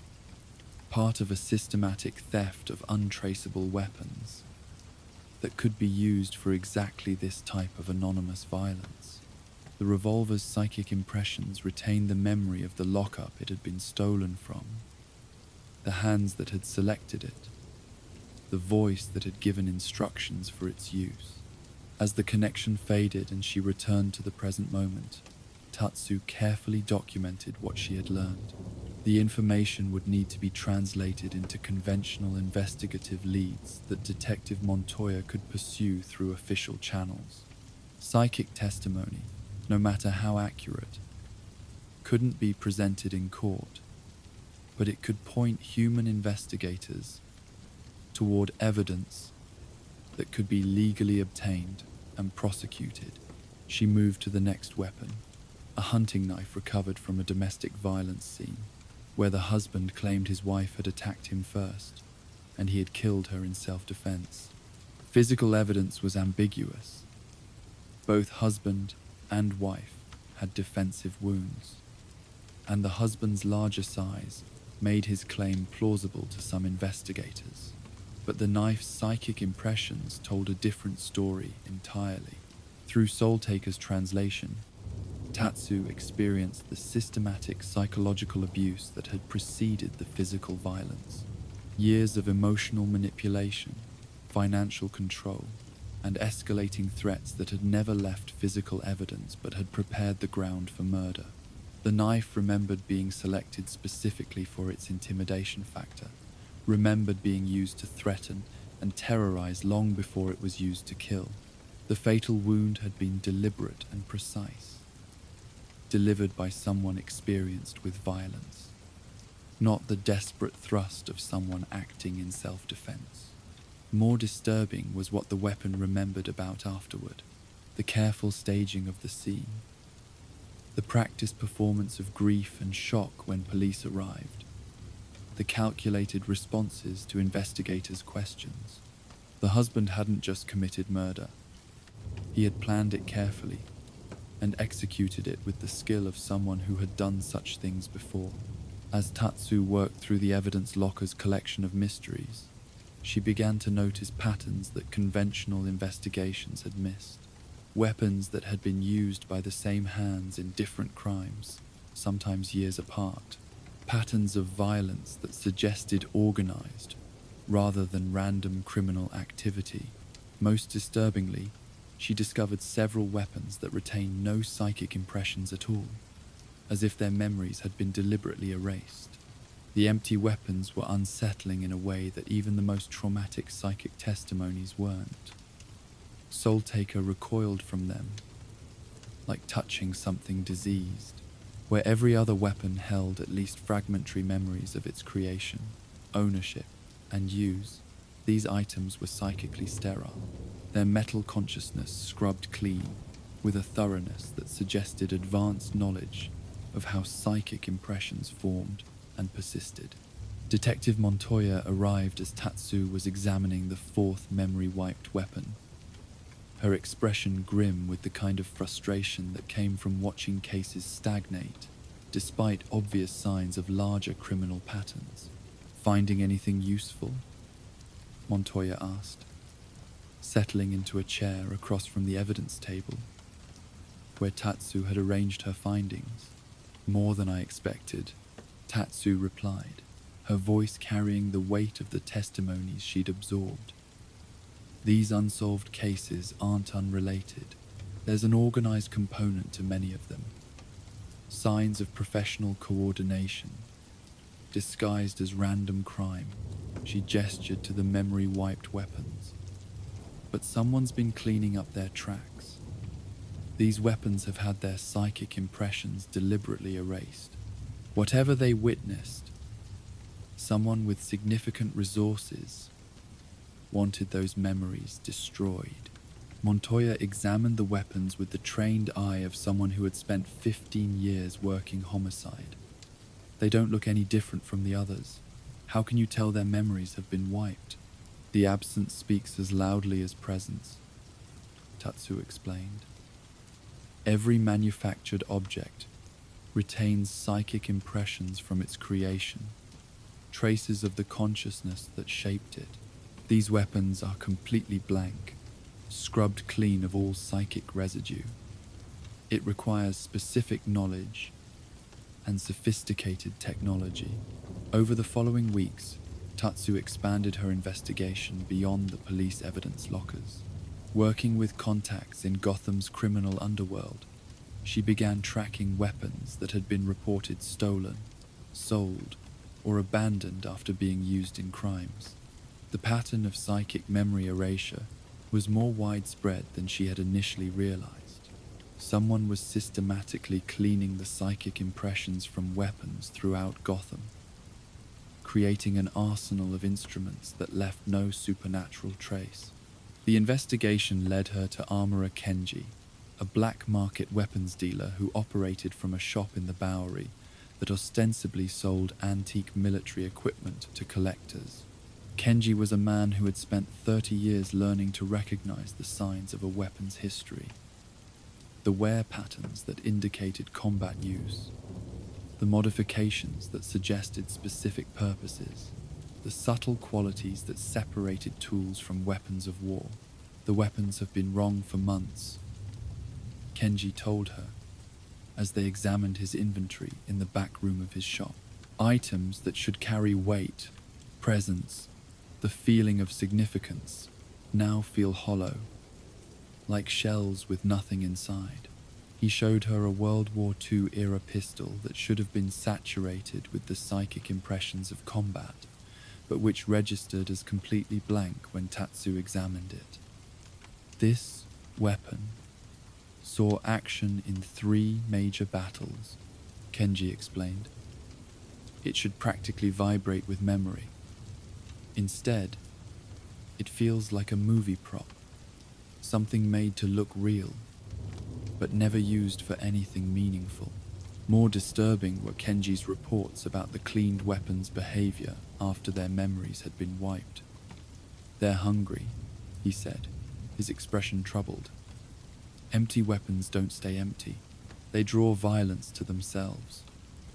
part of a systematic theft of untraceable weapons that could be used for exactly this type of anonymous violence. The revolver's psychic impressions retained the memory of the lockup it had been stolen from, the hands that had selected it, the voice that had given instructions for its use. As the connection faded and she returned to the present moment, Tatsu carefully documented what she had learned. The information would need to be translated into conventional investigative leads that Detective Montoya could pursue through official channels. Psychic testimony, no matter how accurate, couldn't be presented in court, but it could point human investigators toward evidence that could be legally obtained and prosecuted. She moved to the next weapon, a hunting knife recovered from a domestic violence scene, where the husband claimed his wife had attacked him first, and he had killed her in self-defense. Physical evidence was ambiguous. Both husband and wife had defensive wounds, and the husband's larger size made his claim plausible to some investigators. But the knife's psychic impressions told a different story entirely. Through Soultaker's translation, Tatsu experienced the systematic psychological abuse that had preceded the physical violence. Years of emotional manipulation, financial control, and escalating threats that had never left physical evidence but had prepared the ground for murder. The knife remembered being selected specifically for its intimidation factor, remembered being used to threaten and terrorize long before it was used to kill. The fatal wound had been deliberate and precise, delivered by someone experienced with violence, not the desperate thrust of someone acting in self-defense. More disturbing was what the weapon remembered about afterward, the careful staging of the scene, the practiced performance of grief and shock when police arrived, the calculated responses to investigators' questions. The husband hadn't just committed murder. He had planned it carefully and executed it with the skill of someone who had done such things before. As Tatsu worked through the evidence locker's collection of mysteries, she began to notice patterns that conventional investigations had missed. Weapons that had been used by the same hands in different crimes, sometimes years apart. Patterns of violence that suggested organized, rather than random criminal activity. Most disturbingly, she discovered several weapons that retained no psychic impressions at all, as if their memories had been deliberately erased. The empty weapons were unsettling in a way that even the most traumatic psychic testimonies weren't. Soultaker recoiled from them, like touching something diseased. Where every other weapon held at least fragmentary memories of its creation, ownership, and use, these items were psychically sterile, their metal consciousness scrubbed clean, with a thoroughness that suggested advanced knowledge of how psychic impressions formed and persisted. Detective Montoya arrived as Tatsu was examining the fourth memory-wiped weapon, her expression grim with the kind of frustration that came from watching cases stagnate, despite obvious signs of larger criminal patterns. "Finding anything useful?" Montoya asked, settling into a chair across from the evidence table, where Tatsu had arranged her findings. "More than I expected," Tatsu replied, her voice carrying the weight of the testimonies she'd absorbed. "These unsolved cases aren't unrelated. There's an organized component to many of them. Signs of professional coordination, disguised as random crime." She gestured to the memory-wiped weapons. "But someone's been cleaning up their tracks. These weapons have had their psychic impressions deliberately erased. Whatever they witnessed, someone with significant resources wanted those memories destroyed." Montoya examined the weapons with the trained eye of someone who had spent 15 years working homicide. "They don't look any different from the others. How can you tell their memories have been wiped?" "The absence speaks as loudly as presence," Tatsu explained. "Every manufactured object retains psychic impressions from its creation, traces of the consciousness that shaped it. These weapons are completely blank, scrubbed clean of all psychic residue. It requires specific knowledge and sophisticated technology." Over the following weeks, Tatsu expanded her investigation beyond the police evidence lockers. Working with contacts in Gotham's criminal underworld, she began tracking weapons that had been reported stolen, sold, or abandoned after being used in crimes. The pattern of psychic memory erasure was more widespread than she had initially realized. Someone was systematically cleaning the psychic impressions from weapons throughout Gotham, creating an arsenal of instruments that left no supernatural trace. The investigation led her to Armorer Kenji, a black market weapons dealer who operated from a shop in the Bowery that ostensibly sold antique military equipment to collectors. Kenji was a man who had spent 30 years learning to recognize the signs of a weapon's history, the wear patterns that indicated combat use, the modifications that suggested specific purposes, the subtle qualities that separated tools from weapons of war. The weapons have been wrong for months, Kenji told her, as they examined his inventory in the back room of his shop. Items that should carry weight, presence, the feeling of significance, now feel hollow, like shells with nothing inside. He showed her a World War II era pistol that should have been saturated with the psychic impressions of combat, but which registered as completely blank when Tatsu examined it. This weapon saw action in 3 major battles, Kenji explained. It should practically vibrate with memory. Instead, it feels like a movie prop, something made to look real, but never used for anything meaningful. More disturbing were Kenji's reports about the cleaned weapons' behavior after their memories had been wiped. "They're hungry," he said, his expression troubled. "Empty weapons don't stay empty. They draw violence to themselves,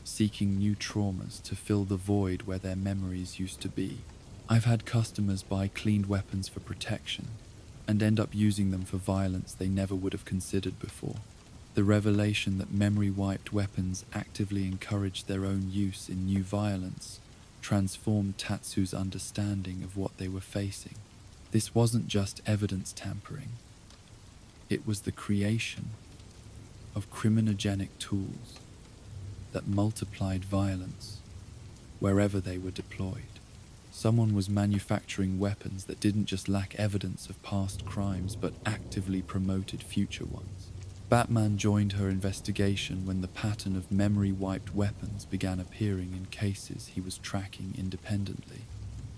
seeking new traumas to fill the void where their memories used to be. I've had customers buy cleaned weapons for protection and end up using them for violence they never would have considered before. The revelation that memory-wiped weapons actively encouraged their own use in new violence transformed Tatsu's understanding of what they were facing. This wasn't just evidence tampering. It was the creation of criminogenic tools that multiplied violence wherever they were deployed. Someone was manufacturing weapons that didn't just lack evidence of past crimes but actively promoted future ones. Batman joined her investigation when the pattern of memory-wiped weapons began appearing in cases he was tracking independently.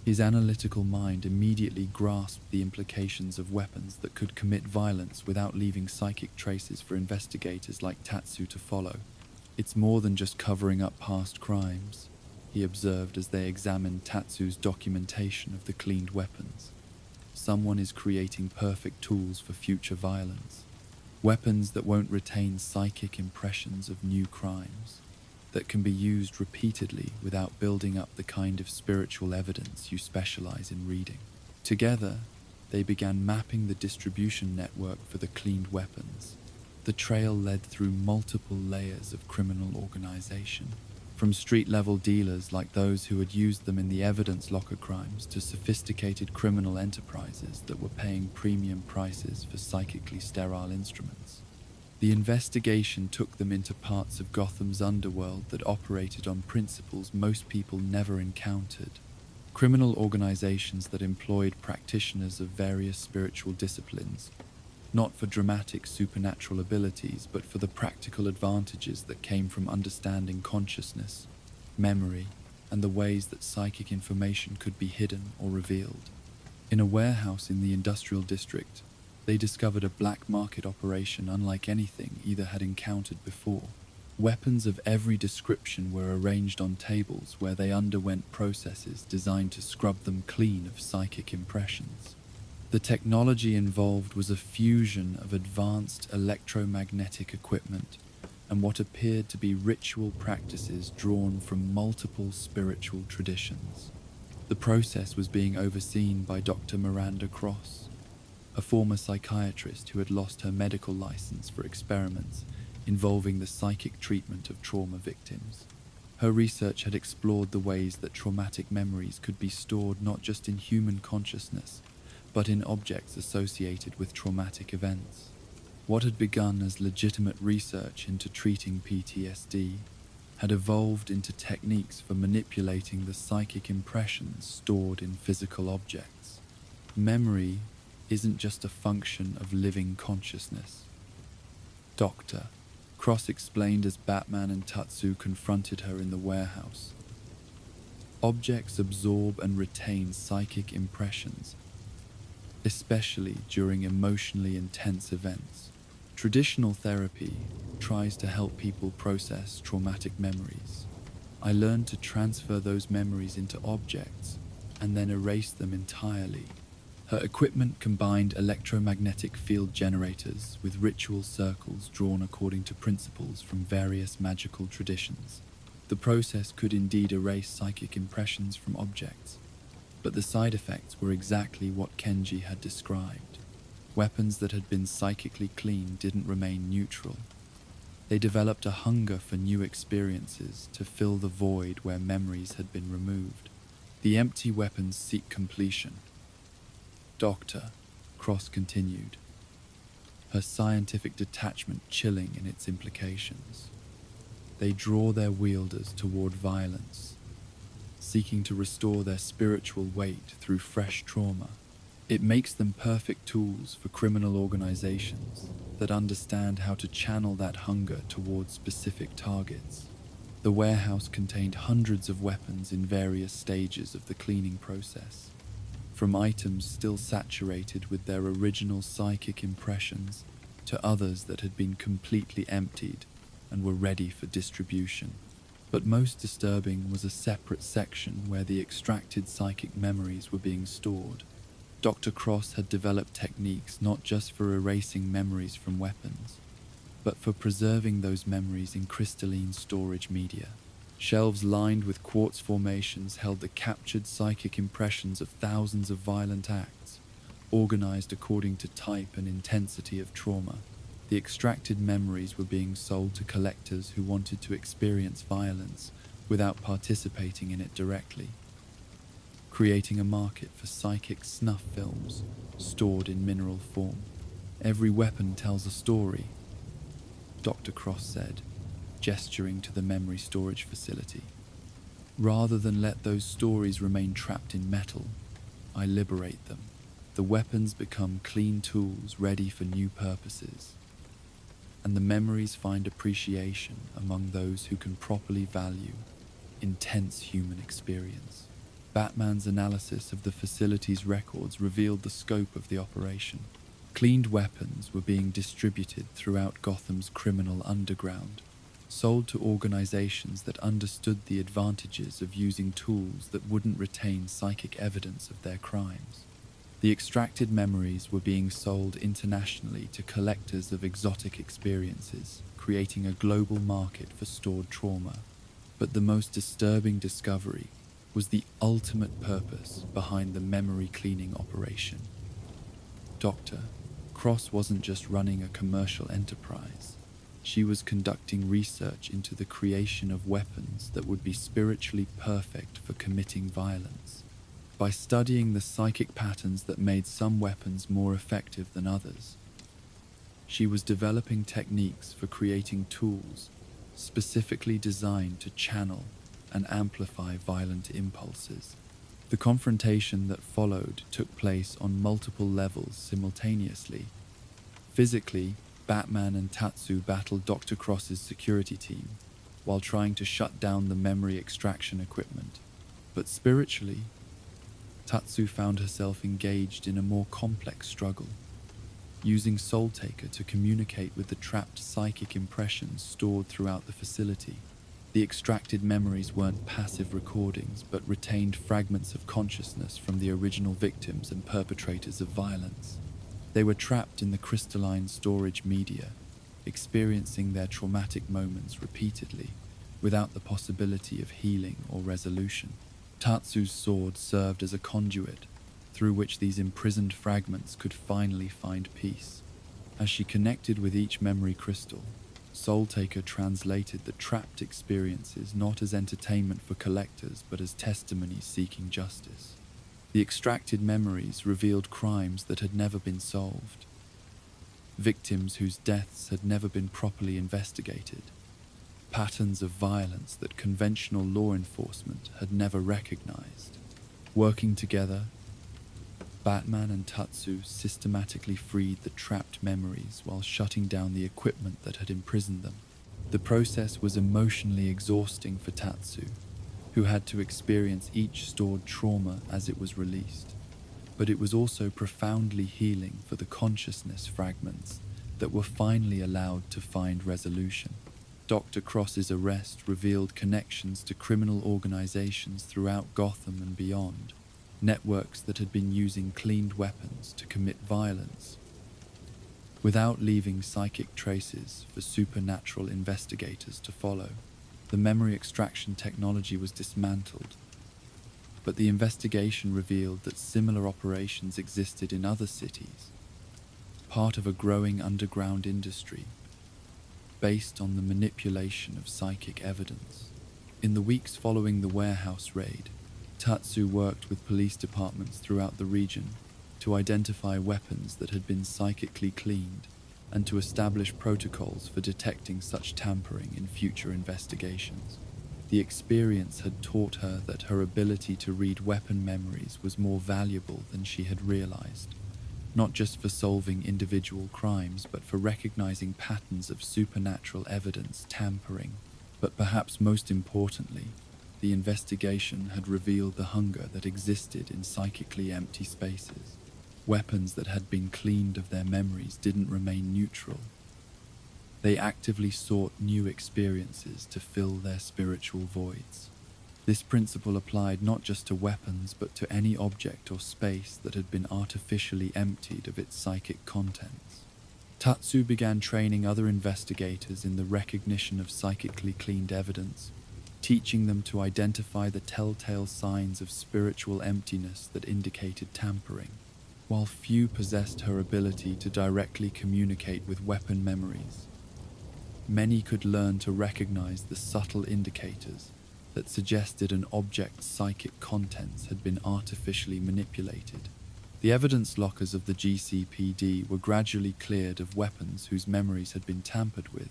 His analytical mind immediately grasped the implications of weapons that could commit violence without leaving psychic traces for investigators like Tatsu to follow. "It's more than just covering up past crimes," he observed as they examined Tatsu's documentation of the cleaned weapons. "Someone is creating perfect tools for future violence. Weapons that won't retain psychic impressions of new crimes, that can be used repeatedly without building up the kind of spiritual evidence you specialize in reading." Together, they began mapping the distribution network for the cleaned weapons. The trail led through multiple layers of criminal organization, from street-level dealers like those who had used them in the evidence locker crimes to sophisticated criminal enterprises that were paying premium prices for psychically sterile instruments. The investigation took them into parts of Gotham's underworld that operated on principles most people never encountered. Criminal organizations that employed practitioners of various spiritual disciplines, not for dramatic supernatural abilities, but for the practical advantages that came from understanding consciousness, memory, and the ways that psychic information could be hidden or revealed. In a warehouse in the industrial district, they discovered a black market operation unlike anything either had encountered before. Weapons of every description were arranged on tables where they underwent processes designed to scrub them clean of psychic impressions. The technology involved was a fusion of advanced electromagnetic equipment and what appeared to be ritual practices drawn from multiple spiritual traditions. The process was being overseen by Dr. Miranda Cross, a former psychiatrist who had lost her medical license for experiments involving the psychic treatment of trauma victims. Her research had explored the ways that traumatic memories could be stored not just in human consciousness, but in objects associated with traumatic events. What had begun as legitimate research into treating PTSD had evolved into techniques for manipulating the psychic impressions stored in physical objects. Memory isn't just a function of living consciousness. Dr. Cross explained as Batman and Tatsu confronted her in the warehouse. Objects absorb and retain psychic impressions, especially during emotionally intense events. Traditional therapy tries to help people process traumatic memories. I learned to transfer those memories into objects and then erase them entirely. Her equipment combined electromagnetic field generators with ritual circles drawn according to principles from various magical traditions. The process could indeed erase psychic impressions from objects, but the side effects were exactly what Kenji had described. Weapons that had been psychically clean didn't remain neutral. They developed a hunger for new experiences to fill the void where memories had been removed. The empty weapons seek completion. Dr. Cross continued, her scientific detachment chilling in its implications. They draw their wielders toward violence, seeking to restore their spiritual weight through fresh trauma. It makes them perfect tools for criminal organizations that understand how to channel that hunger towards specific targets. The warehouse contained hundreds of weapons in various stages of the cleaning process, from items still saturated with their original psychic impressions to others that had been completely emptied and were ready for distribution. But most disturbing was a separate section where the extracted psychic memories were being stored. Dr. Cross had developed techniques not just for erasing memories from weapons, but for preserving those memories in crystalline storage media. Shelves lined with quartz formations held the captured psychic impressions of thousands of violent acts, organized according to type and intensity of trauma. The extracted memories were being sold to collectors who wanted to experience violence without participating in it directly, creating a market for psychic snuff films stored in mineral form. Every weapon tells a story, Dr. Cross said, gesturing to the memory storage facility. Rather than let those stories remain trapped in metal, I liberate them. The weapons become clean tools ready for new purposes, and the memories find appreciation among those who can properly value intense human experience. Batman's analysis of the facility's records revealed the scope of the operation. Cleaned weapons were being distributed throughout Gotham's criminal underground, sold to organizations that understood the advantages of using tools that wouldn't retain psychic evidence of their crimes. The extracted memories were being sold internationally to collectors of exotic experiences, creating a global market for stored trauma. But the most disturbing discovery was the ultimate purpose behind the memory cleaning operation. Dr. Cross wasn't just running a commercial enterprise. She was conducting research into the creation of weapons that would be spiritually perfect for committing violence. By studying the psychic patterns that made some weapons more effective than others, she was developing techniques for creating tools specifically designed to channel and amplify violent impulses. The confrontation that followed took place on multiple levels simultaneously. Physically, Batman and Tatsu battled Dr. Cross's security team while trying to shut down the memory extraction equipment. But spiritually, Tatsu found herself engaged in a more complex struggle, using Soul Taker to communicate with the trapped psychic impressions stored throughout the facility. The extracted memories weren't passive recordings, but retained fragments of consciousness from the original victims and perpetrators of violence. They were trapped in the crystalline storage media, experiencing their traumatic moments repeatedly, without the possibility of healing or resolution. Tatsu's sword served as a conduit through which these imprisoned fragments could finally find peace. As she connected with each memory crystal, Soul Taker translated the trapped experiences not as entertainment for collectors, but as testimony seeking justice. The extracted memories revealed crimes that had never been solved, victims whose deaths had never been properly investigated, patterns of violence that conventional law enforcement had never recognized. Working together, Batman and Tatsu systematically freed the trapped memories while shutting down the equipment that had imprisoned them. The process was emotionally exhausting for Tatsu, who had to experience each stored trauma as it was released. But it was also profoundly healing for the consciousness fragments that were finally allowed to find resolution. Dr. Cross's arrest revealed connections to criminal organizations throughout Gotham and beyond, networks that had been using cleaned weapons to commit violence. Without leaving psychic traces for supernatural investigators to follow, the memory extraction technology was dismantled. But the investigation revealed that similar operations existed in other cities, part of a growing underground industry based on the manipulation of psychic evidence. In the weeks following the warehouse raid, Tatsu worked with police departments throughout the region to identify weapons that had been psychically cleaned and to establish protocols for detecting such tampering in future investigations. The experience had taught her that her ability to read weapon memories was more valuable than she had realized, not just for solving individual crimes, but for recognizing patterns of supernatural evidence tampering. But perhaps most importantly, the investigation had revealed the hunger that existed in psychically empty spaces. Weapons that had been cleaned of their memories didn't remain neutral. They actively sought new experiences to fill their spiritual voids. This principle applied not just to weapons, but to any object or space that had been artificially emptied of its psychic contents. Tatsu began training other investigators in the recognition of psychically cleaned evidence, teaching them to identify the telltale signs of spiritual emptiness that indicated tampering. While few possessed her ability to directly communicate with weapon memories, many could learn to recognize the subtle indicators that suggested an object's psychic contents had been artificially manipulated. The evidence lockers of the GCPD were gradually cleared of weapons whose memories had been tampered with,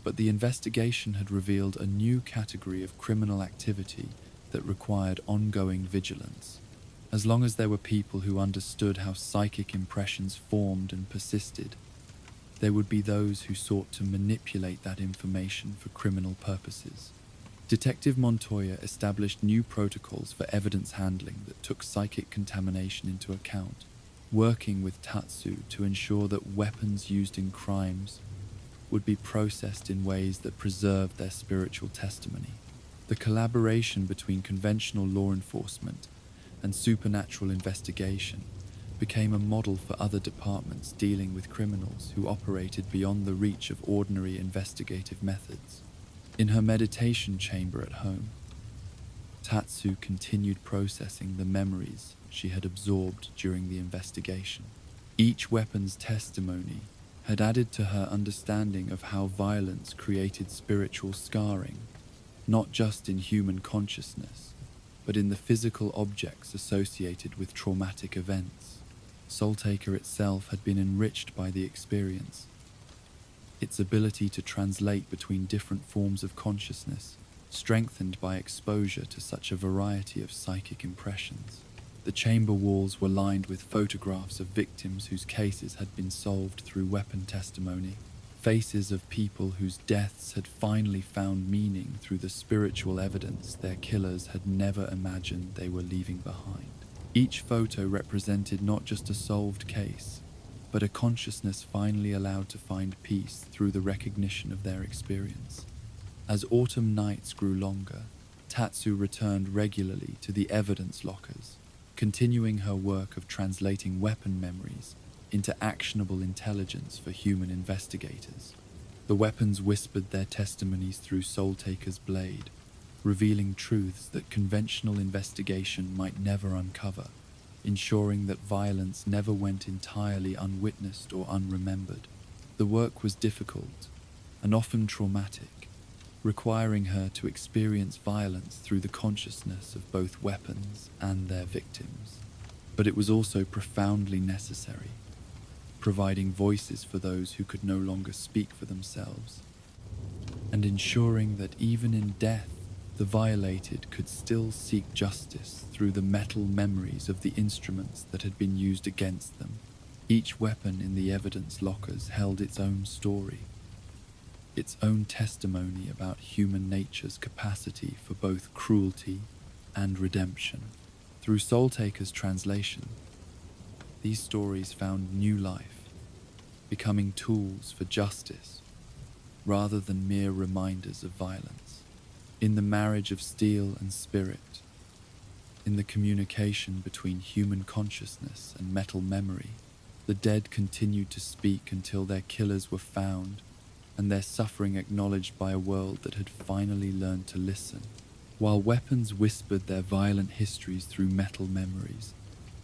but the investigation had revealed a new category of criminal activity that required ongoing vigilance. As long as there were people who understood how psychic impressions formed and persisted, there would be those who sought to manipulate that information for criminal purposes. Detective Montoya established new protocols for evidence handling that took psychic contamination into account, working with Tatsu to ensure that weapons used in crimes would be processed in ways that preserved their spiritual testimony. The collaboration between conventional law enforcement and supernatural investigation became a model for other departments dealing with criminals who operated beyond the reach of ordinary investigative methods. In her meditation chamber at home, Tatsu continued processing the memories she had absorbed during the investigation. Each weapon's testimony had added to her understanding of how violence created spiritual scarring, not just in human consciousness, but in the physical objects associated with traumatic events. Soultaker itself had been enriched by the experience. Its ability to translate between different forms of consciousness, strengthened by exposure to such a variety of psychic impressions. The chamber walls were lined with photographs of victims whose cases had been solved through weapon testimony, faces of people whose deaths had finally found meaning through the spiritual evidence their killers had never imagined they were leaving behind. Each photo represented not just a solved case, but a consciousness finally allowed to find peace through the recognition of their experience. As autumn nights grew longer, Tatsu returned regularly to the evidence lockers, continuing her work of translating weapon memories into actionable intelligence for human investigators. The weapons whispered their testimonies through Soultaker's blade, revealing truths that conventional investigation might never uncover, ensuring that violence never went entirely unwitnessed or unremembered. The work was difficult and often traumatic, requiring her to experience violence through the consciousness of both weapons and their victims. But it was also profoundly necessary, providing voices for those who could no longer speak for themselves. and ensuring that even in death, the violated could still seek justice through the metal memories of the instruments that had been used against them. Each weapon in the evidence lockers held its own story, its own testimony about human nature's capacity for both cruelty and redemption. Through Soultaker's translation, these stories found new life, becoming tools for justice rather than mere reminders of violence. In the marriage of steel and spirit, in the communication between human consciousness and metal memory, the dead continued to speak until their killers were found and their suffering acknowledged by a world that had finally learned to listen. While weapons whispered their violent histories through metal memories,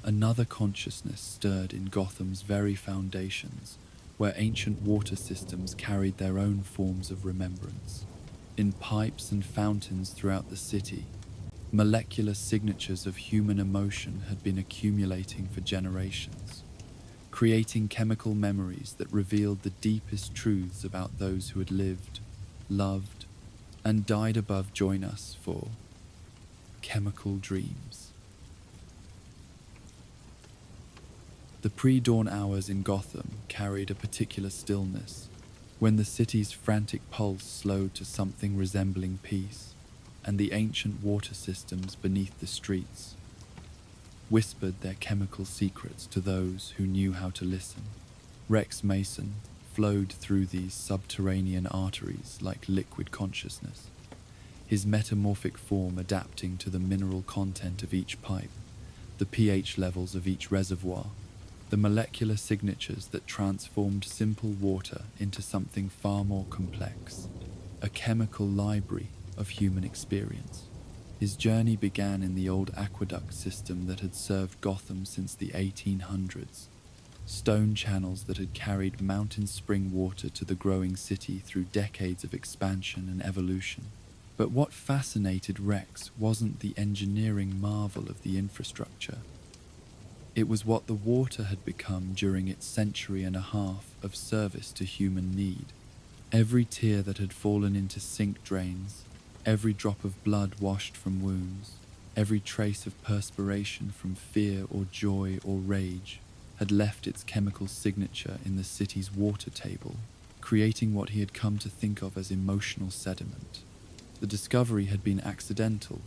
another consciousness stirred in Gotham's very foundations, where ancient water systems carried their own forms of remembrance. In pipes and fountains throughout the city, molecular signatures of human emotion had been accumulating for generations, creating chemical memories that revealed the deepest truths about those who had lived, loved, and died above. Join us for Chemical Dreams. The pre-dawn hours in Gotham carried a particular stillness, when the city's frantic pulse slowed to something resembling peace, and the ancient water systems beneath the streets whispered their chemical secrets to those who knew how to listen. Rex Mason flowed through these subterranean arteries like liquid consciousness, his metamorphic form adapting to the mineral content of each pipe, the pH levels of each reservoir, the molecular signatures that transformed simple water into something far more complex, a chemical library of human experience. His journey began in the old aqueduct system that had served Gotham since the 1800s, stone channels that had carried mountain spring water to the growing city through decades of expansion and evolution. But what fascinated Rex wasn't the engineering marvel of the infrastructure. It was what the water had become during its century and a half of service to human need. Every tear that had fallen into sink drains, every drop of blood washed from wounds, every trace of perspiration from fear or joy or rage had left its chemical signature in the city's water table, creating what he had come to think of as emotional sediment. The discovery had been accidental,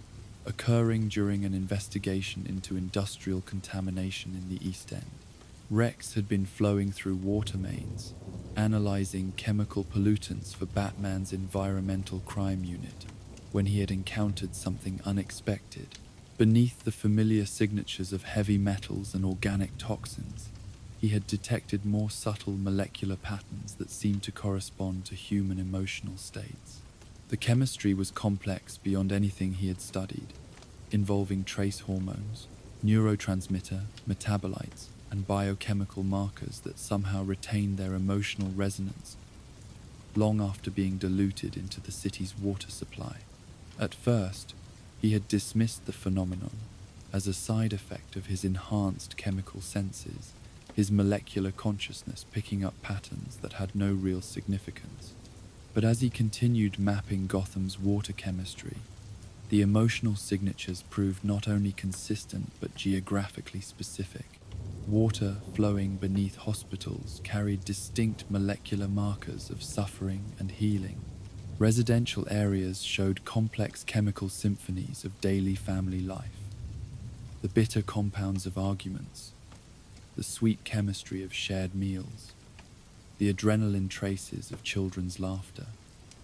occurring during an investigation into industrial contamination in the East End. Rex had been flowing through water mains, analyzing chemical pollutants for Batman's environmental crime unit, when he had encountered something unexpected. Beneath the familiar signatures of heavy metals and organic toxins, he had detected more subtle molecular patterns that seemed to correspond to human emotional states. The chemistry was complex beyond anything he had studied, involving trace hormones, neurotransmitter, metabolites, and biochemical markers that somehow retained their emotional resonance long after being diluted into the city's water supply. At first, he had dismissed the phenomenon as a side effect of his enhanced chemical senses, his molecular consciousness picking up patterns that had no real significance. But as he continued mapping Gotham's water chemistry, the emotional signatures proved not only consistent but geographically specific. Water flowing beneath hospitals carried distinct molecular markers of suffering and healing. Residential areas showed complex chemical symphonies of daily family life, the bitter compounds of arguments, the sweet chemistry of shared meals, the adrenaline traces of children's laughter.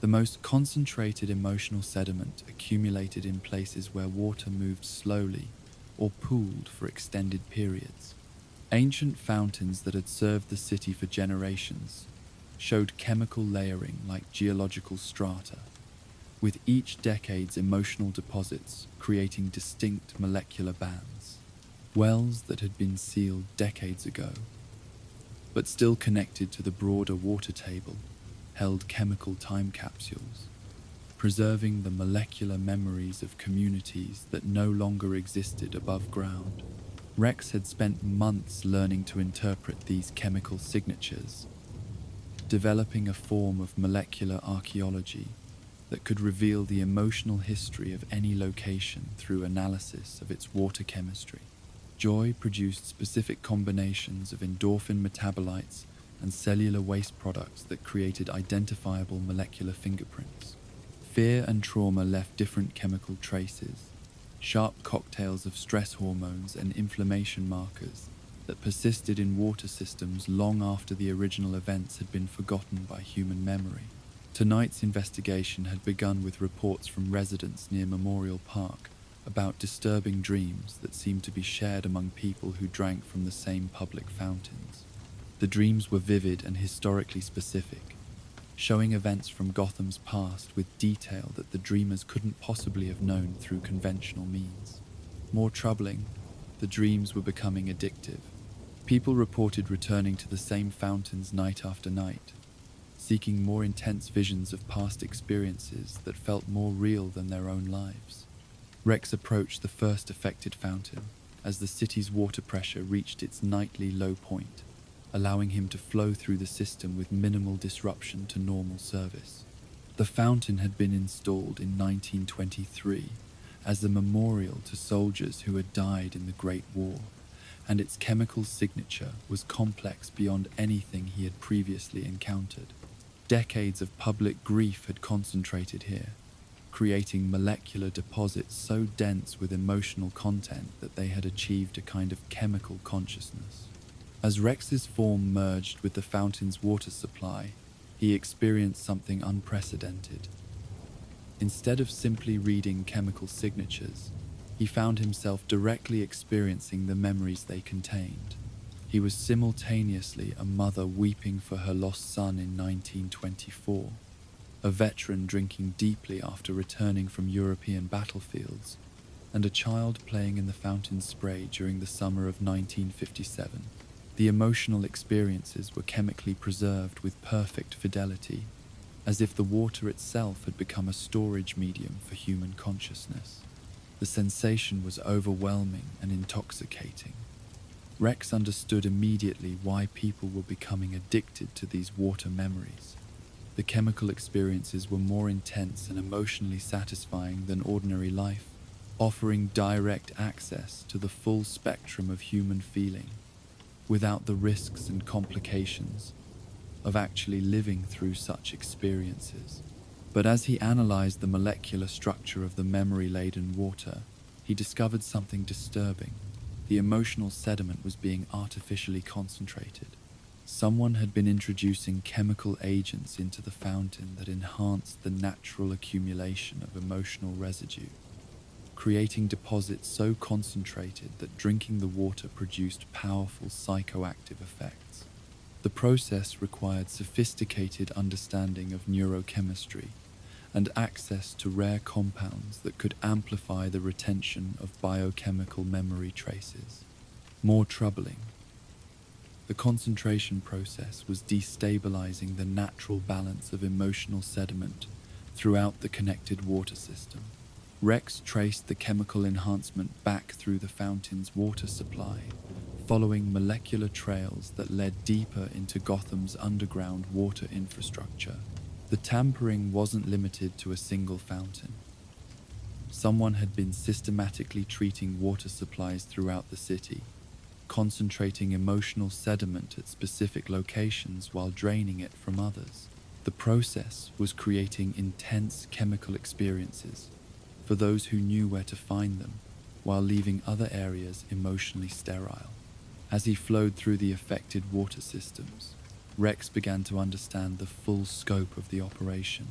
The most concentrated emotional sediment accumulated in places where water moved slowly or pooled for extended periods. Ancient fountains that had served the city for generations showed chemical layering like geological strata, with each decade's emotional deposits creating distinct molecular bands. Wells that had been sealed decades ago, but still connected to the broader water table, held chemical time capsules, preserving the molecular memories of communities that no longer existed above ground. Rex had spent months learning to interpret these chemical signatures, developing a form of molecular archaeology that could reveal the emotional history of any location through analysis of its water chemistry. Joy produced specific combinations of endorphin metabolites and cellular waste products that created identifiable molecular fingerprints. Fear and trauma left different chemical traces, sharp cocktails of stress hormones and inflammation markers that persisted in water systems long after the original events had been forgotten by human memory. Tonight's investigation had begun with reports from residents near Memorial Park about disturbing dreams that seemed to be shared among people who drank from the same public fountains. The dreams were vivid and historically specific, showing events from Gotham's past with detail that the dreamers couldn't possibly have known through conventional means. More troubling, the dreams were becoming addictive. People reported returning to the same fountains night after night, seeking more intense visions of past experiences that felt more real than their own lives. Rex approached the first affected fountain as the city's water pressure reached its nightly low point, allowing him to flow through the system with minimal disruption to normal service. The fountain had been installed in 1923 as a memorial to soldiers who had died in the Great War, and its chemical signature was complex beyond anything he had previously encountered. Decades of public grief had concentrated here, creating molecular deposits so dense with emotional content that they had achieved a kind of chemical consciousness. As Rex's form merged with the fountain's water supply, he experienced something unprecedented. Instead of simply reading chemical signatures, he found himself directly experiencing the memories they contained. He was simultaneously a mother weeping for her lost son in 1924, a veteran drinking deeply after returning from European battlefields, and a child playing in the fountain spray during the summer of 1957. The emotional experiences were chemically preserved with perfect fidelity, as if the water itself had become a storage medium for human consciousness. The sensation was overwhelming and intoxicating. Rex understood immediately why people were becoming addicted to these water memories. The chemical experiences were more intense and emotionally satisfying than ordinary life, offering direct access to the full spectrum of human feeling, without the risks and complications of actually living through such experiences. But as he analyzed the molecular structure of the memory-laden water, he discovered something disturbing. The emotional sediment was being artificially concentrated. Someone had been introducing chemical agents into the fountain that enhanced the natural accumulation of emotional residue, creating deposits so concentrated that drinking the water produced powerful psychoactive effects. The process required sophisticated understanding of neurochemistry and access to rare compounds that could amplify the retention of biochemical memory traces. More troubling, the concentration process was destabilizing the natural balance of emotional sediment throughout the connected water system. Rex traced the chemical enhancement back through the fountain's water supply, following molecular trails that led deeper into Gotham's underground water infrastructure. The tampering wasn't limited to a single fountain. Someone had been systematically treating water supplies throughout the city, concentrating emotional sediment at specific locations while draining it from others. The process was creating intense chemical experiences for those who knew where to find them, while leaving other areas emotionally sterile. As he flowed through the affected water systems, Rex began to understand the full scope of the operation.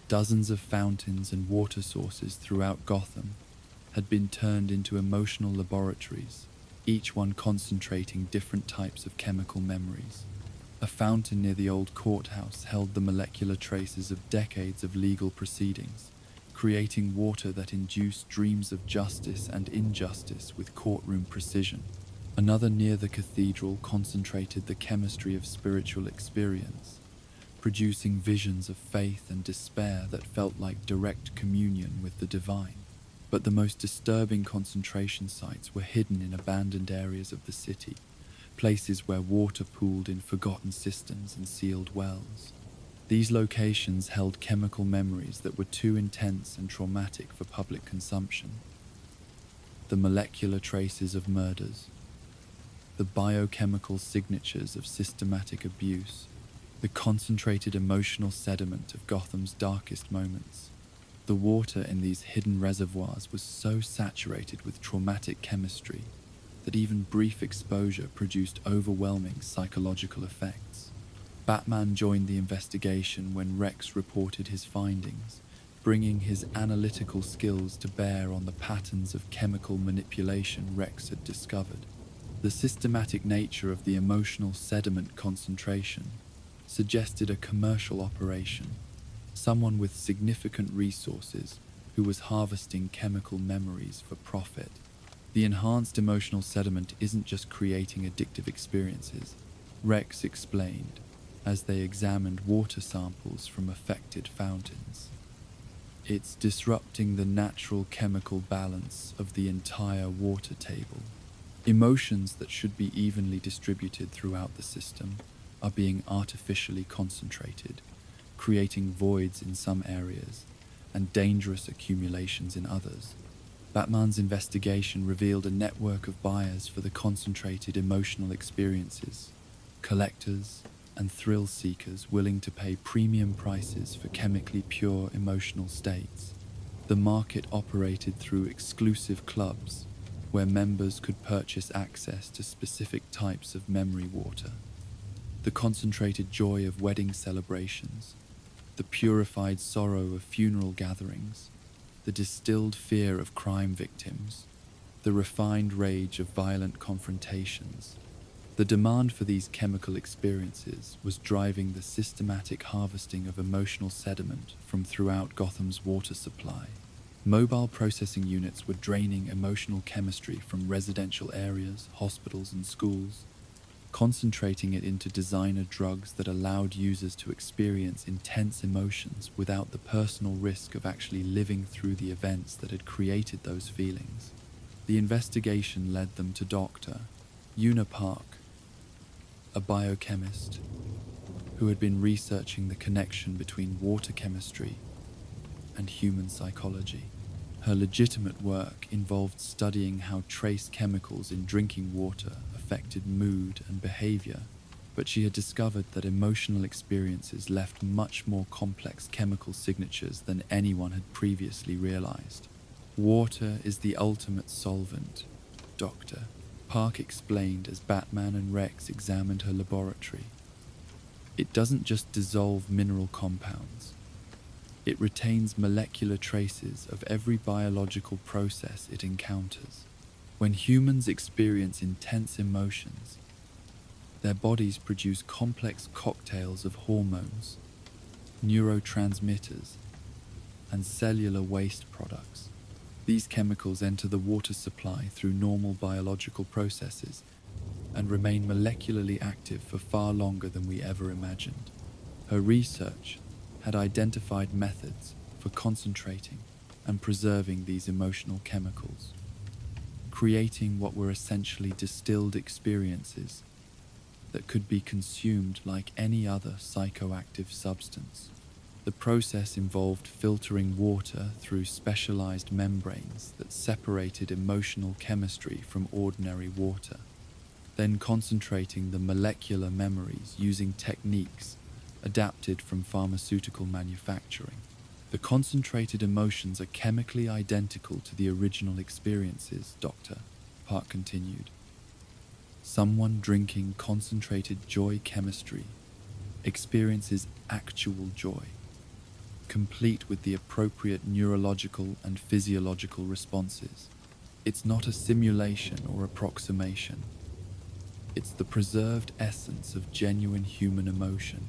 Dozens of fountains and water sources throughout Gotham had been turned into emotional laboratories, each one concentrating different types of chemical memories. A fountain near the old courthouse held the molecular traces of decades of legal proceedings, creating water that induced dreams of justice and injustice with courtroom precision. Another near the cathedral concentrated the chemistry of spiritual experience, producing visions of faith and despair that felt like direct communion with the divine. But the most disturbing concentration sites were hidden in abandoned areas of the city, places where water pooled in forgotten cisterns and sealed wells. These locations held chemical memories that were too intense and traumatic for public consumption. The molecular traces of murders, the biochemical signatures of systematic abuse, the concentrated emotional sediment of Gotham's darkest moments. The water in these hidden reservoirs was so saturated with traumatic chemistry that even brief exposure produced overwhelming psychological effects. Batman joined the investigation when Rex reported his findings, bringing his analytical skills to bear on the patterns of chemical manipulation Rex had discovered. The systematic nature of the emotional sediment concentration suggested a commercial operation, someone with significant resources who was harvesting chemical memories for profit. The enhanced emotional sediment isn't just creating addictive experiences, Rex explained as they examined water samples from affected fountains. It's disrupting the natural chemical balance of the entire water table. Emotions that should be evenly distributed throughout the system are being artificially concentrated, creating voids in some areas and dangerous accumulations in others. Batman's investigation revealed a network of buyers for the concentrated emotional experiences, collectors and thrill seekers willing to pay premium prices for chemically pure emotional states. The market operated through exclusive clubs where members could purchase access to specific types of memory water. The concentrated joy of wedding celebrations, the purified sorrow of funeral gatherings, the distilled fear of crime victims, the refined rage of violent confrontations. The demand for these chemical experiences was driving the systematic harvesting of emotional sediment from throughout Gotham's water supply. Mobile processing units were draining emotional chemistry from residential areas, hospitals, and schools, concentrating it into designer drugs that allowed users to experience intense emotions without the personal risk of actually living through the events that had created those feelings. The investigation led them to Dr. Una Park, a biochemist who had been researching the connection between water chemistry and human psychology. Her legitimate work involved studying how trace chemicals in drinking water affected mood and behavior, but she had discovered that emotional experiences left much more complex chemical signatures than anyone had previously realized. Water is the ultimate solvent, Dr. Park explained as Batman and Rex examined her laboratory. It doesn't just dissolve mineral compounds. It retains molecular traces of every biological process it encounters. When humans experience intense emotions, their bodies produce complex cocktails of hormones, neurotransmitters, and cellular waste products. These chemicals enter the water supply through normal biological processes and remain molecularly active for far longer than we ever imagined. Her research had identified methods for concentrating and preserving these emotional chemicals, creating what were essentially distilled experiences that could be consumed like any other psychoactive substance. The process involved filtering water through specialized membranes that separated emotional chemistry from ordinary water, then concentrating the molecular memories using techniques adapted from pharmaceutical manufacturing. The concentrated emotions are chemically identical to the original experiences, Dr. Park continued. Someone drinking concentrated joy chemistry experiences actual joy, complete with the appropriate neurological and physiological responses. It's not a simulation or approximation. It's the preserved essence of genuine human emotion,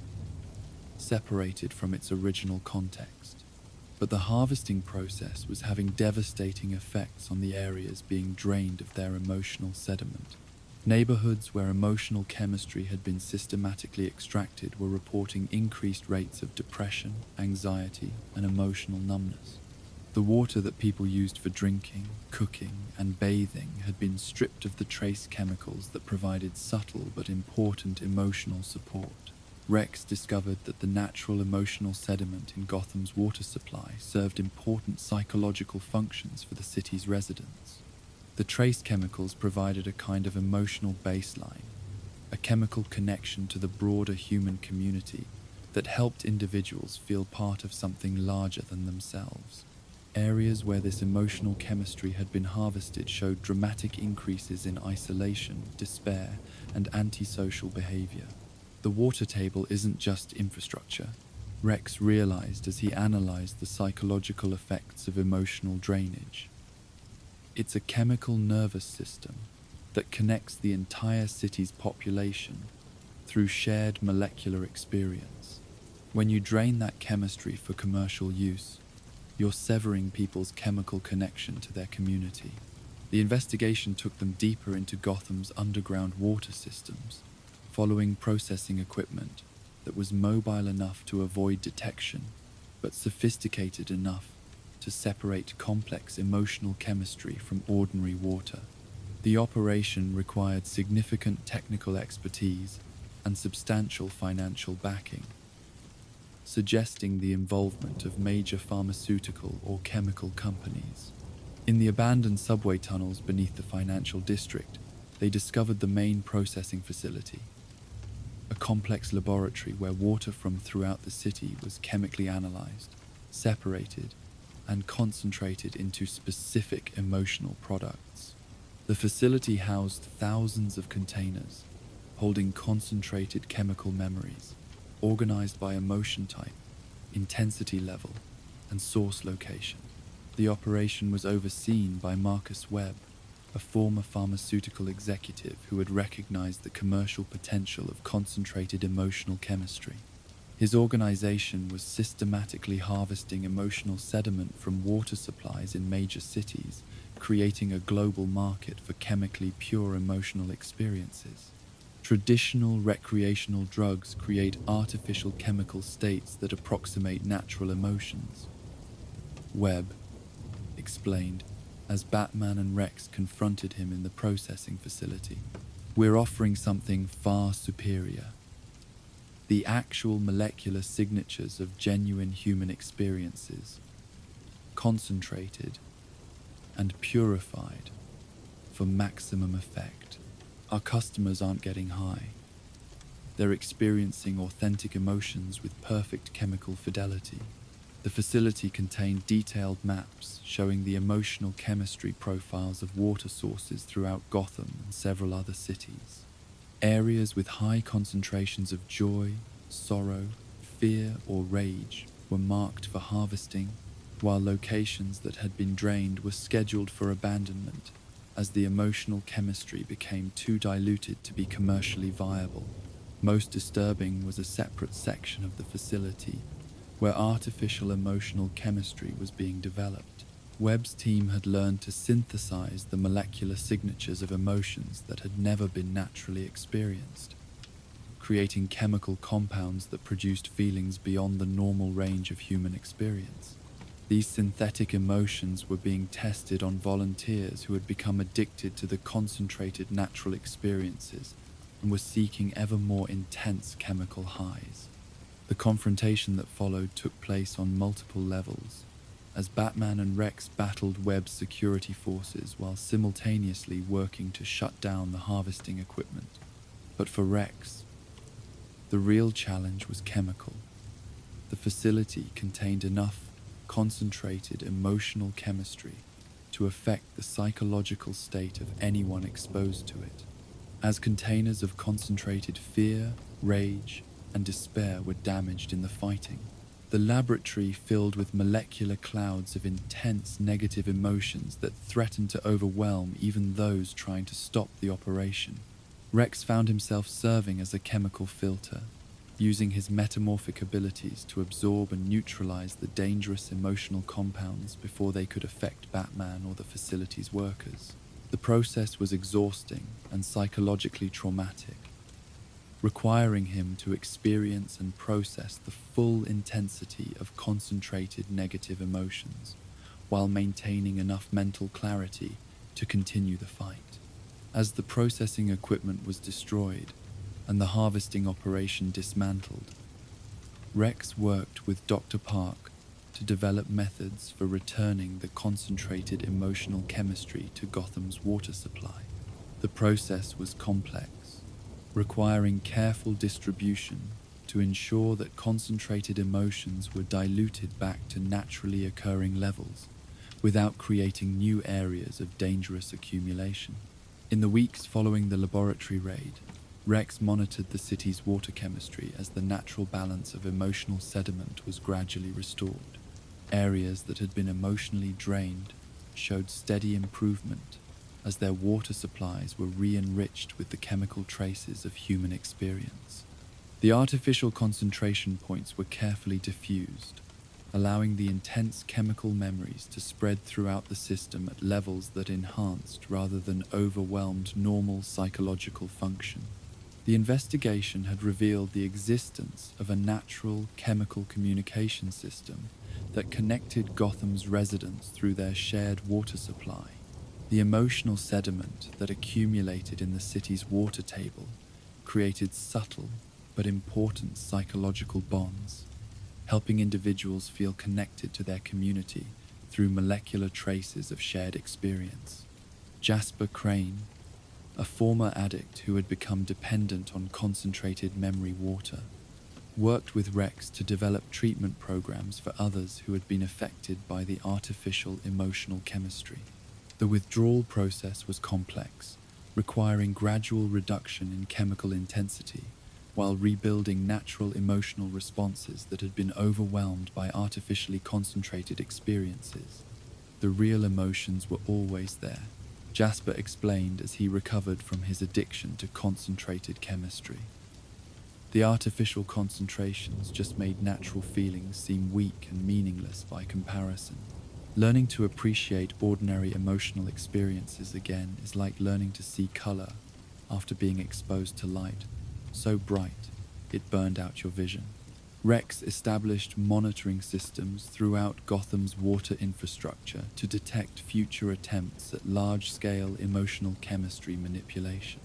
separated from its original context. But the harvesting process was having devastating effects on the areas being drained of their emotional sediment. Neighborhoods where emotional chemistry had been systematically extracted were reporting increased rates of depression, anxiety, and emotional numbness. The water that people used for drinking, cooking, and bathing had been stripped of the trace chemicals that provided subtle but important emotional support. Rex discovered that the natural emotional sediment in Gotham's water supply served important psychological functions for the city's residents. The trace chemicals provided a kind of emotional baseline, a chemical connection to the broader human community that helped individuals feel part of something larger than themselves. Areas where this emotional chemistry had been harvested showed dramatic increases in isolation, despair, and antisocial behavior. The water table isn't just infrastructure, Rex realized as he analyzed the psychological effects of emotional drainage. It's a chemical nervous system that connects the entire city's population through shared molecular experience. When you drain that chemistry for commercial use, you're severing people's chemical connection to their community. The investigation took them deeper into Gotham's underground water systems, following processing equipment that was mobile enough to avoid detection, but sophisticated enough to separate complex emotional chemistry from ordinary water. The operation required significant technical expertise and substantial financial backing, suggesting the involvement of major pharmaceutical or chemical companies. In the abandoned subway tunnels beneath the financial district, they discovered the main processing facility, a complex laboratory where water from throughout the city was chemically analyzed, separated, and concentrated into specific emotional products. The facility housed thousands of containers holding concentrated chemical memories, organized by emotion type, intensity level, and source location. The operation was overseen by Marcus Webb, a former pharmaceutical executive who had recognized the commercial potential of concentrated emotional chemistry. His organization was systematically harvesting emotional sediment from water supplies in major cities, creating a global market for chemically pure emotional experiences. Traditional recreational drugs create artificial chemical states that approximate natural emotions, Webb explained as Batman and Rex confronted him in the processing facility. We're offering something far superior. The actual molecular signatures of genuine human experiences, concentrated and purified for maximum effect. Our customers aren't getting high. They're experiencing authentic emotions with perfect chemical fidelity. The facility contained detailed maps showing the emotional chemistry profiles of water sources throughout Gotham and several other cities. Areas with high concentrations of joy, sorrow, fear, or rage were marked for harvesting, while locations that had been drained were scheduled for abandonment as the emotional chemistry became too diluted to be commercially viable. Most disturbing was a separate section of the facility where artificial emotional chemistry was being developed. Webb's team had learned to synthesize the molecular signatures of emotions that had never been naturally experienced, creating chemical compounds that produced feelings beyond the normal range of human experience. These synthetic emotions were being tested on volunteers who had become addicted to the concentrated natural experiences and were seeking ever more intense chemical highs. The confrontation that followed took place on multiple levels, as Batman and Rex battled Webb's security forces while simultaneously working to shut down the harvesting equipment. But for Rex, the real challenge was chemical. The facility contained enough concentrated emotional chemistry to affect the psychological state of anyone exposed to it. As containers of concentrated fear, rage, and despair were damaged in the fighting, the laboratory filled with molecular clouds of intense negative emotions that threatened to overwhelm even those trying to stop the operation. Rex found himself serving as a chemical filter, using his metamorphic abilities to absorb and neutralize the dangerous emotional compounds before they could affect Batman or the facility's workers. The process was exhausting and psychologically traumatic, requiring him to experience and process the full intensity of concentrated negative emotions while maintaining enough mental clarity to continue the fight. As the processing equipment was destroyed, and the harvesting operation dismantled, Rex worked with Dr. Park to develop methods for returning the concentrated emotional chemistry to Gotham's water supply. The process was complex, requiring careful distribution to ensure that concentrated emotions were diluted back to naturally occurring levels without creating new areas of dangerous accumulation. In the weeks following the laboratory raid, Rex monitored the city's water chemistry as the natural balance of emotional sediment was gradually restored. Areas that had been emotionally drained showed steady improvement as their water supplies were re-enriched with the chemical traces of human experience. The artificial concentration points were carefully diffused, allowing the intense chemical memories to spread throughout the system at levels that enhanced rather than overwhelmed normal psychological function. The investigation had revealed the existence of a natural chemical communication system that connected Gotham's residents through their shared water supply. The emotional sediment that accumulated in the city's water table created subtle but important psychological bonds, helping individuals feel connected to their community through molecular traces of shared experience. Jasper Crane, a former addict who had become dependent on concentrated memory water, worked with Rex to develop treatment programs for others who had been affected by the artificial emotional chemistry. The withdrawal process was complex, requiring gradual reduction in chemical intensity while rebuilding natural emotional responses that had been overwhelmed by artificially concentrated experiences. The real emotions were always there, Jasper explained as he recovered from his addiction to concentrated chemistry. The artificial concentrations just made natural feelings seem weak and meaningless by comparison. Learning to appreciate ordinary emotional experiences again is like learning to see color after being exposed to light so bright it burned out your vision. Rex established monitoring systems throughout Gotham's water infrastructure to detect future attempts at large-scale emotional chemistry manipulation.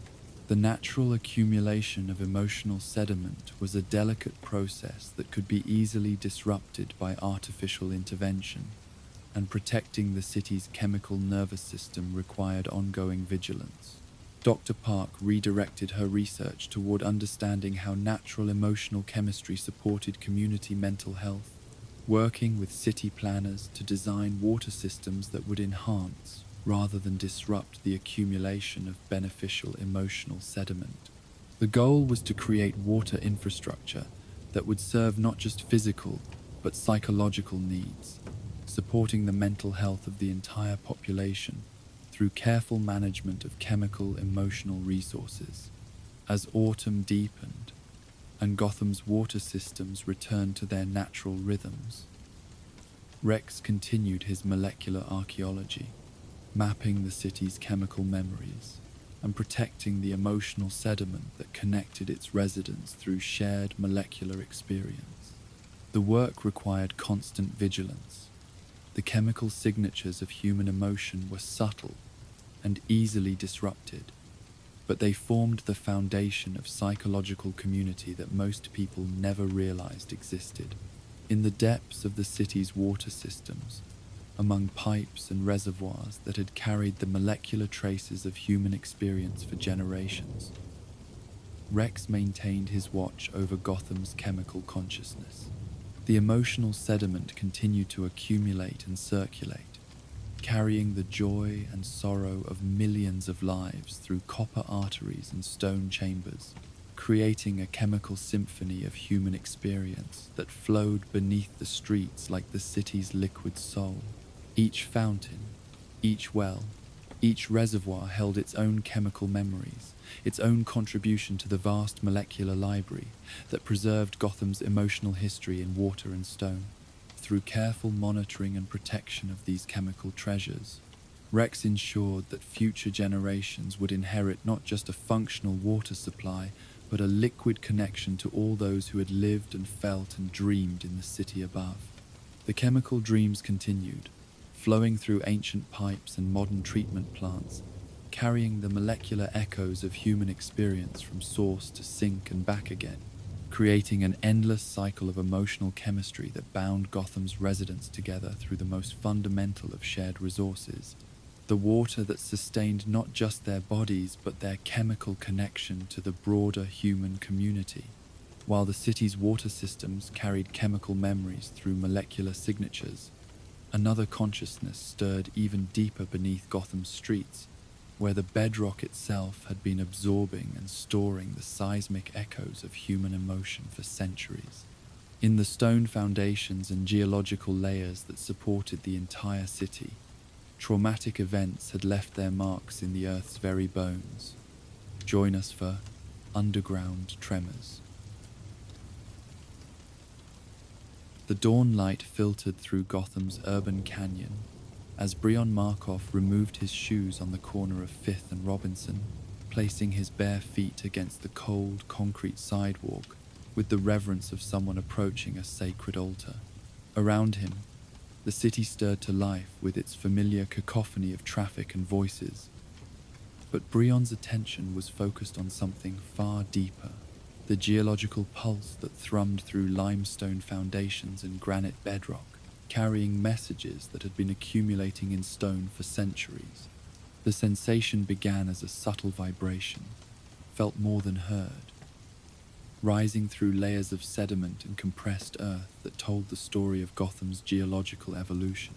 The natural accumulation of emotional sediment was a delicate process that could be easily disrupted by artificial intervention, and protecting the city's chemical nervous system required ongoing vigilance. Dr. Park redirected her research toward understanding how natural emotional chemistry supported community mental health, working with city planners to design water systems that would enhance rather than disrupt the accumulation of beneficial emotional sediment. The goal was to create water infrastructure that would serve not just physical but psychological needs, supporting the mental health of the entire population through careful management of chemical emotional resources. As autumn deepened and Gotham's water systems returned to their natural rhythms, Rex continued his molecular archaeology, mapping the city's chemical memories and protecting the emotional sediment that connected its residents through shared molecular experience. The work required constant vigilance. The chemical signatures of human emotion were subtle and easily disrupted, but they formed the foundation of psychological community that most people never realized existed. In the depths of the city's water systems, among pipes and reservoirs that had carried the molecular traces of human experience for generations, Rex maintained his watch over Gotham's chemical consciousness. The emotional sediment continued to accumulate and circulate, carrying the joy and sorrow of millions of lives through copper arteries and stone chambers, creating a chemical symphony of human experience that flowed beneath the streets like the city's liquid soul. Each fountain, each well, each reservoir held its own chemical memories, its own contribution to the vast molecular library that preserved Gotham's emotional history in water and stone. Through careful monitoring and protection of these chemical treasures, Rex ensured that future generations would inherit not just a functional water supply, but a liquid connection to all those who had lived and felt and dreamed in the city above. The chemical dreams continued, flowing through ancient pipes and modern treatment plants, carrying the molecular echoes of human experience from source to sink and back again, creating an endless cycle of emotional chemistry that bound Gotham's residents together through the most fundamental of shared resources, the water that sustained not just their bodies but their chemical connection to the broader human community. While the city's water systems carried chemical memories through molecular signatures, another consciousness stirred even deeper beneath Gotham's streets, where the bedrock itself had been absorbing and storing the seismic echoes of human emotion for centuries. In the stone foundations and geological layers that supported the entire city, traumatic events had left their marks in the Earth's very bones. Join us for Underground Tremors. The dawn light filtered through Gotham's urban canyon as Brion Markov removed his shoes on the corner of 5th and Robinson, placing his bare feet against the cold, concrete sidewalk with the reverence of someone approaching a sacred altar. Around him, the city stirred to life with its familiar cacophony of traffic and voices. But Brion's attention was focused on something far deeper, the geological pulse that thrummed through limestone foundations and granite bedrock, carrying messages that had been accumulating in stone for centuries. The sensation began as a subtle vibration, felt more than heard, rising through layers of sediment and compressed earth that told the story of Gotham's geological evolution.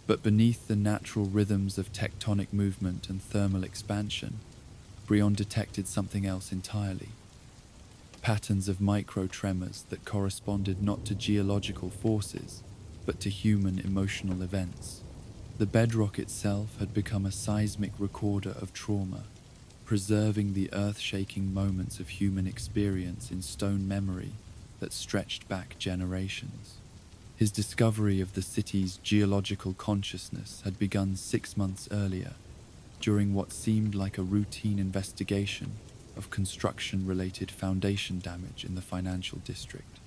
But beneath the natural rhythms of tectonic movement and thermal expansion, Brion detected something else entirely. Patterns of micro-tremors that corresponded not to geological forces, but to human emotional events. The bedrock itself had become a seismic recorder of trauma, preserving the earth-shaking moments of human experience in stone memory that stretched back generations. His discovery of the city's geological consciousness had begun 6 months earlier, during what seemed like a routine investigation of construction-related foundation damage in the financial district.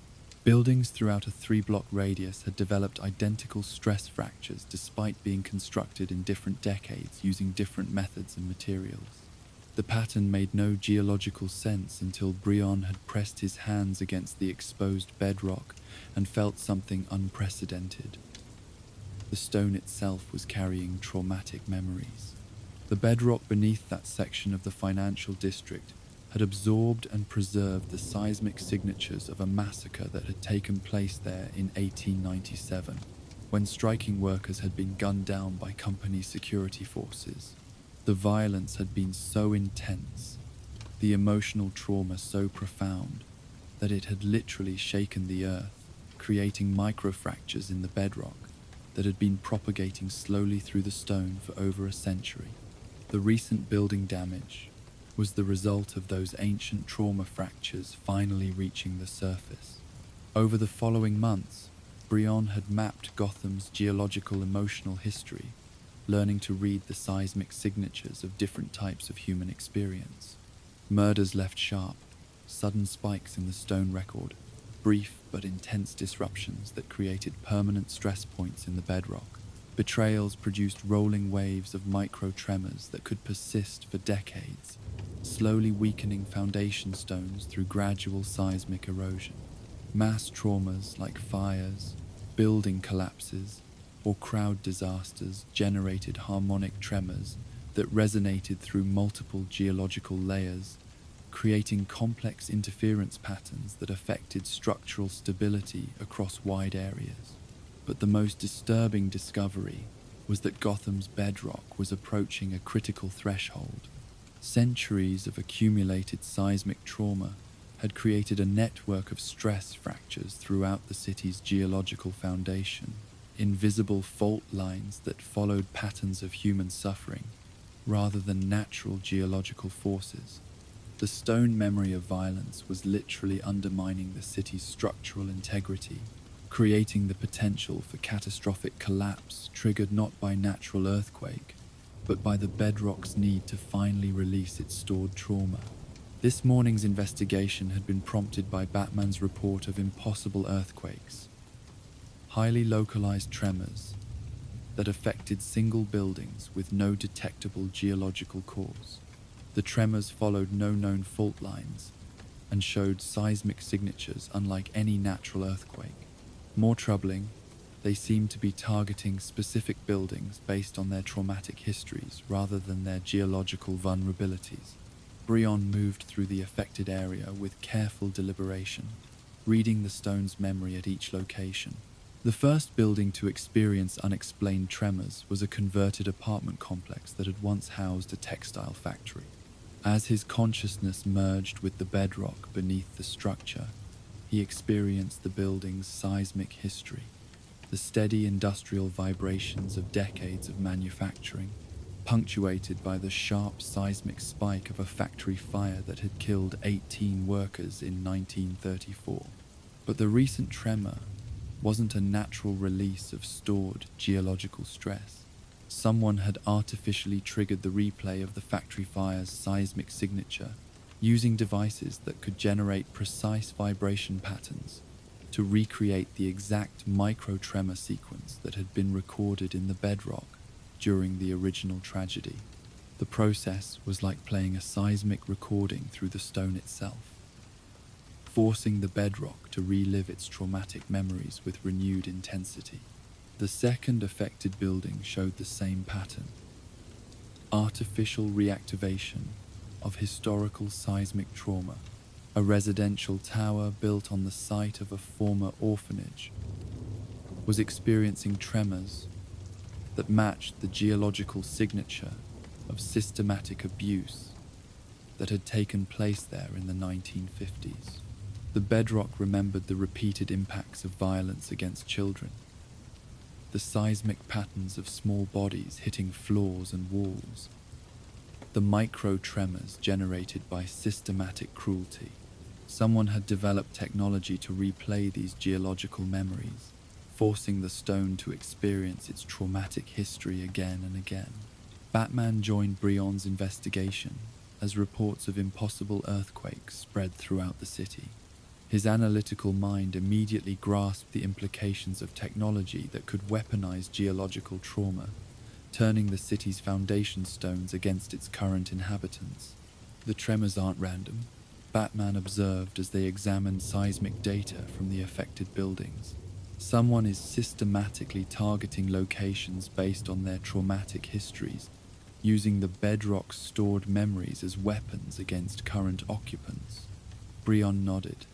Buildings throughout a 3-block radius had developed identical stress fractures despite being constructed in different decades using different methods and materials. The pattern made no geological sense until Brion had pressed his hands against the exposed bedrock and felt something unprecedented. The stone itself was carrying traumatic memories. The bedrock beneath that section of the financial district had absorbed and preserved the seismic signatures of a massacre that had taken place there in 1897, when striking workers had been gunned down by company security forces. The violence had been so intense, the emotional trauma so profound, that it had literally shaken the earth, creating microfractures in the bedrock that had been propagating slowly through the stone for over a century. The recent building damage was the result of those ancient trauma fractures finally reaching the surface. Over the following months, Brion had mapped Gotham's geological emotional history, learning to read the seismic signatures of different types of human experience. Murders left sharp, sudden spikes in the stone record, brief but intense disruptions that created permanent stress points in the bedrock. Betrayals produced rolling waves of micro-tremors that could persist for decades, slowly weakening foundation stones through gradual seismic erosion. Mass traumas like fires, building collapses, or crowd disasters generated harmonic tremors that resonated through multiple geological layers, creating complex interference patterns that affected structural stability across wide areas. But the most disturbing discovery was that Gotham's bedrock was approaching a critical threshold. Centuries of accumulated seismic trauma had created a network of stress fractures throughout the city's geological foundation, invisible fault lines that followed patterns of human suffering rather than natural geological forces. The stone memory of violence was literally undermining the city's structural integrity, creating the potential for catastrophic collapse triggered not by natural earthquake, but by the bedrock's need to finally release its stored trauma. This morning's investigation had been prompted by Batman's report of impossible earthquakes, highly localized tremors, that affected single buildings with no detectable geological cause. The tremors followed no known fault lines and showed seismic signatures unlike any natural earthquake. More troubling, they seemed to be targeting specific buildings based on their traumatic histories rather than their geological vulnerabilities. Brion moved through the affected area with careful deliberation, reading the stone's memory at each location. The first building to experience unexplained tremors was a converted apartment complex that had once housed a textile factory. As his consciousness merged with the bedrock beneath the structure, he experienced the building's seismic history, the steady industrial vibrations of decades of manufacturing, punctuated by the sharp seismic spike of a factory fire that had killed 18 workers in 1934. But the recent tremor wasn't a natural release of stored geological stress. Someone had artificially triggered the replay of the factory fire's seismic signature, using devices that could generate precise vibration patterns to recreate the exact micro-tremor sequence that had been recorded in the bedrock during the original tragedy. The process was like playing a seismic recording through the stone itself, forcing the bedrock to relive its traumatic memories with renewed intensity. The second affected building showed the same pattern: artificial reactivation of historical seismic trauma. A residential tower built on the site of a former orphanage was experiencing tremors that matched the geological signature of systematic abuse that had taken place there in the 1950s. The bedrock remembered the repeated impacts of violence against children, the seismic patterns of small bodies hitting floors and walls, the micro-tremors generated by systematic cruelty. Someone had developed technology to replay these geological memories, forcing the stone to experience its traumatic history again and again. Batman joined Brion's investigation as reports of impossible earthquakes spread throughout the city. His analytical mind immediately grasped the implications of technology that could weaponize geological trauma, turning the city's foundation stones against its current inhabitants. The tremors aren't random, Batman observed as they examined seismic data from the affected buildings. Someone is systematically targeting locations based on their traumatic histories, using the bedrock's stored memories as weapons against current occupants. Brion nodded,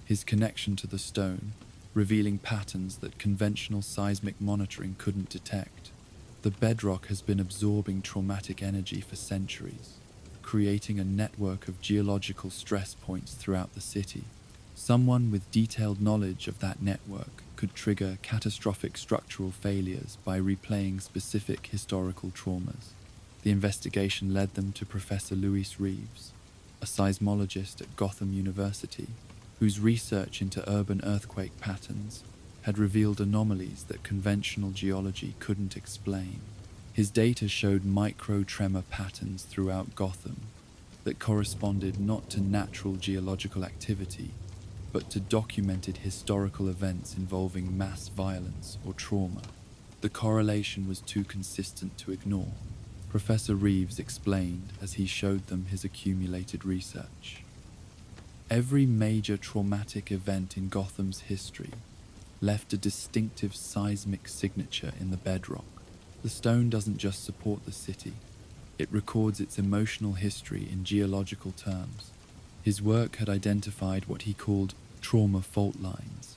his connection to the stone revealing patterns that conventional seismic monitoring couldn't detect. The bedrock has been absorbing traumatic energy for centuries, creating a network of geological stress points throughout the city. Someone with detailed knowledge of that network could trigger catastrophic structural failures by replaying specific historical traumas. The investigation led them to Professor Louis Reeves, a seismologist at Gotham University, whose research into urban earthquake patterns had revealed anomalies that conventional geology couldn't explain. His data showed micro-tremor patterns throughout Gotham that corresponded not to natural geological activity, but to documented historical events involving mass violence or trauma. The correlation was too consistent to ignore, Professor Reeves explained as he showed them his accumulated research. Every major traumatic event in Gotham's history left a distinctive seismic signature in the bedrock. The stone doesn't just support the city, it records its emotional history in geological terms. His work had identified what he called trauma fault lines,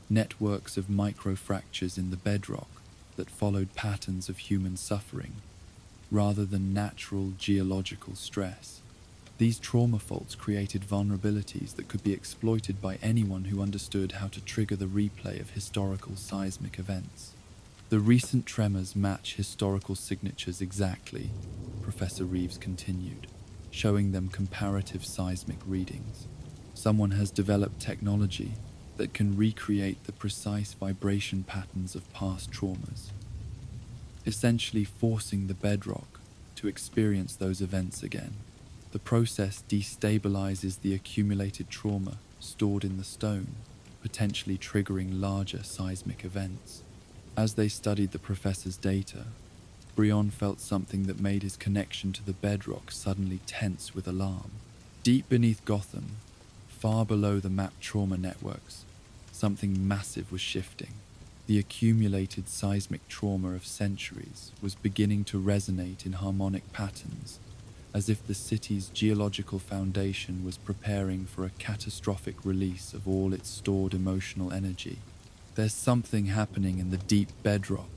networks of microfractures in the bedrock that followed patterns of human suffering rather than natural geological stress. These trauma faults created vulnerabilities that could be exploited by anyone who understood how to trigger the replay of historical seismic events. The recent tremors match historical signatures exactly, Professor Reeves continued, showing them comparative seismic readings. Someone has developed technology that can recreate the precise vibration patterns of past traumas, essentially forcing the bedrock to experience those events again. The process destabilizes the accumulated trauma stored in the stone, potentially triggering larger seismic events. As they studied the professor's data, Brion felt something that made his connection to the bedrock suddenly tense with alarm. Deep beneath Gotham, far below the mapped trauma networks, something massive was shifting. The accumulated seismic trauma of centuries was beginning to resonate in harmonic patterns, as if the city's geological foundation was preparing for a catastrophic release of all its stored emotional energy. "There's something happening in the deep bedrock,"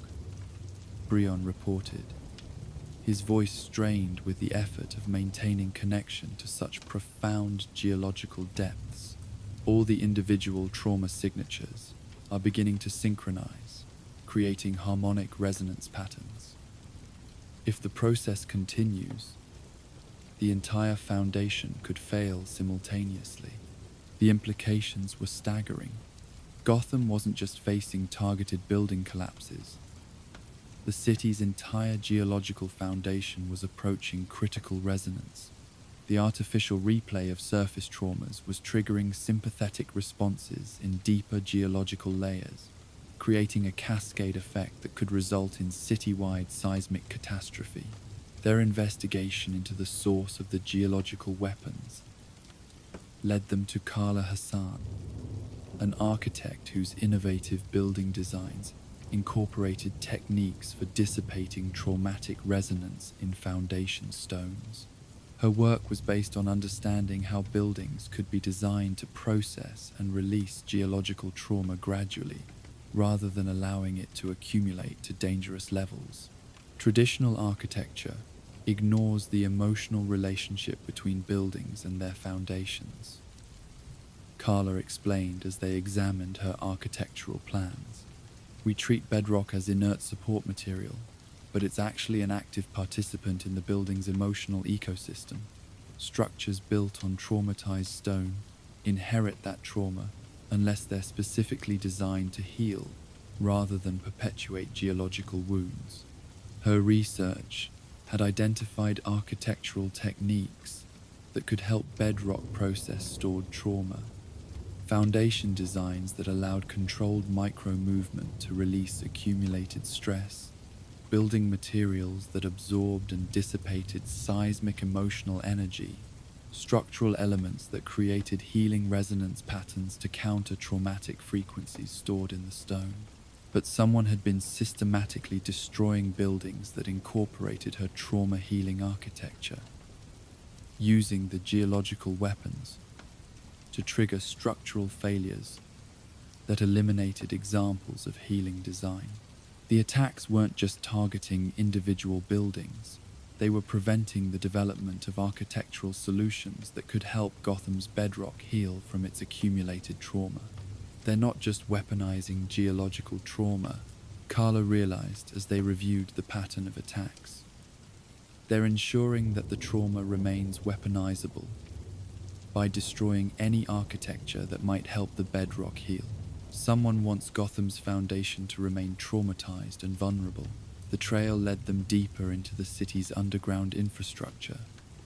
Brion reported, his voice strained with the effort of maintaining connection to such profound geological depths. All the individual trauma signatures are beginning to synchronize, creating harmonic resonance patterns. If the process continues, the entire foundation could fail simultaneously. The implications were staggering. Gotham wasn't just facing targeted building collapses. The city's entire geological foundation was approaching critical resonance. The artificial replay of surface traumas was triggering sympathetic responses in deeper geological layers, creating a cascade effect that could result in citywide seismic catastrophe. Their investigation into the source of the geological weapons led them to Kala Hassan, an architect whose innovative building designs incorporated techniques for dissipating traumatic resonance in foundation stones. Her work was based on understanding how buildings could be designed to process and release geological trauma gradually, rather than allowing it to accumulate to dangerous levels. Traditional architecture ignores the emotional relationship between buildings and their foundations, Carla explained as they examined her architectural plans. "We treat bedrock as inert support material, but it's actually an active participant in the building's emotional ecosystem. Structures built on traumatized stone inherit that trauma unless they're specifically designed to heal rather than perpetuate geological wounds." Her research had identified architectural techniques that could help bedrock process stored trauma. Foundation designs that allowed controlled micro-movement to release accumulated stress, building materials that absorbed and dissipated seismic emotional energy, structural elements that created healing resonance patterns to counter traumatic frequencies stored in the stone. But someone had been systematically destroying buildings that incorporated her trauma-healing architecture, using the geological weapons to trigger structural failures that eliminated examples of healing design. The attacks weren't just targeting individual buildings, they were preventing the development of architectural solutions that could help Gotham's bedrock heal from its accumulated trauma. They're not just weaponizing geological trauma, Carla realized as they reviewed the pattern of attacks. They're ensuring that the trauma remains weaponizable by destroying any architecture that might help the bedrock heal. Someone wants Gotham's foundation to remain traumatized and vulnerable. The trail led them deeper into the city's underground infrastructure,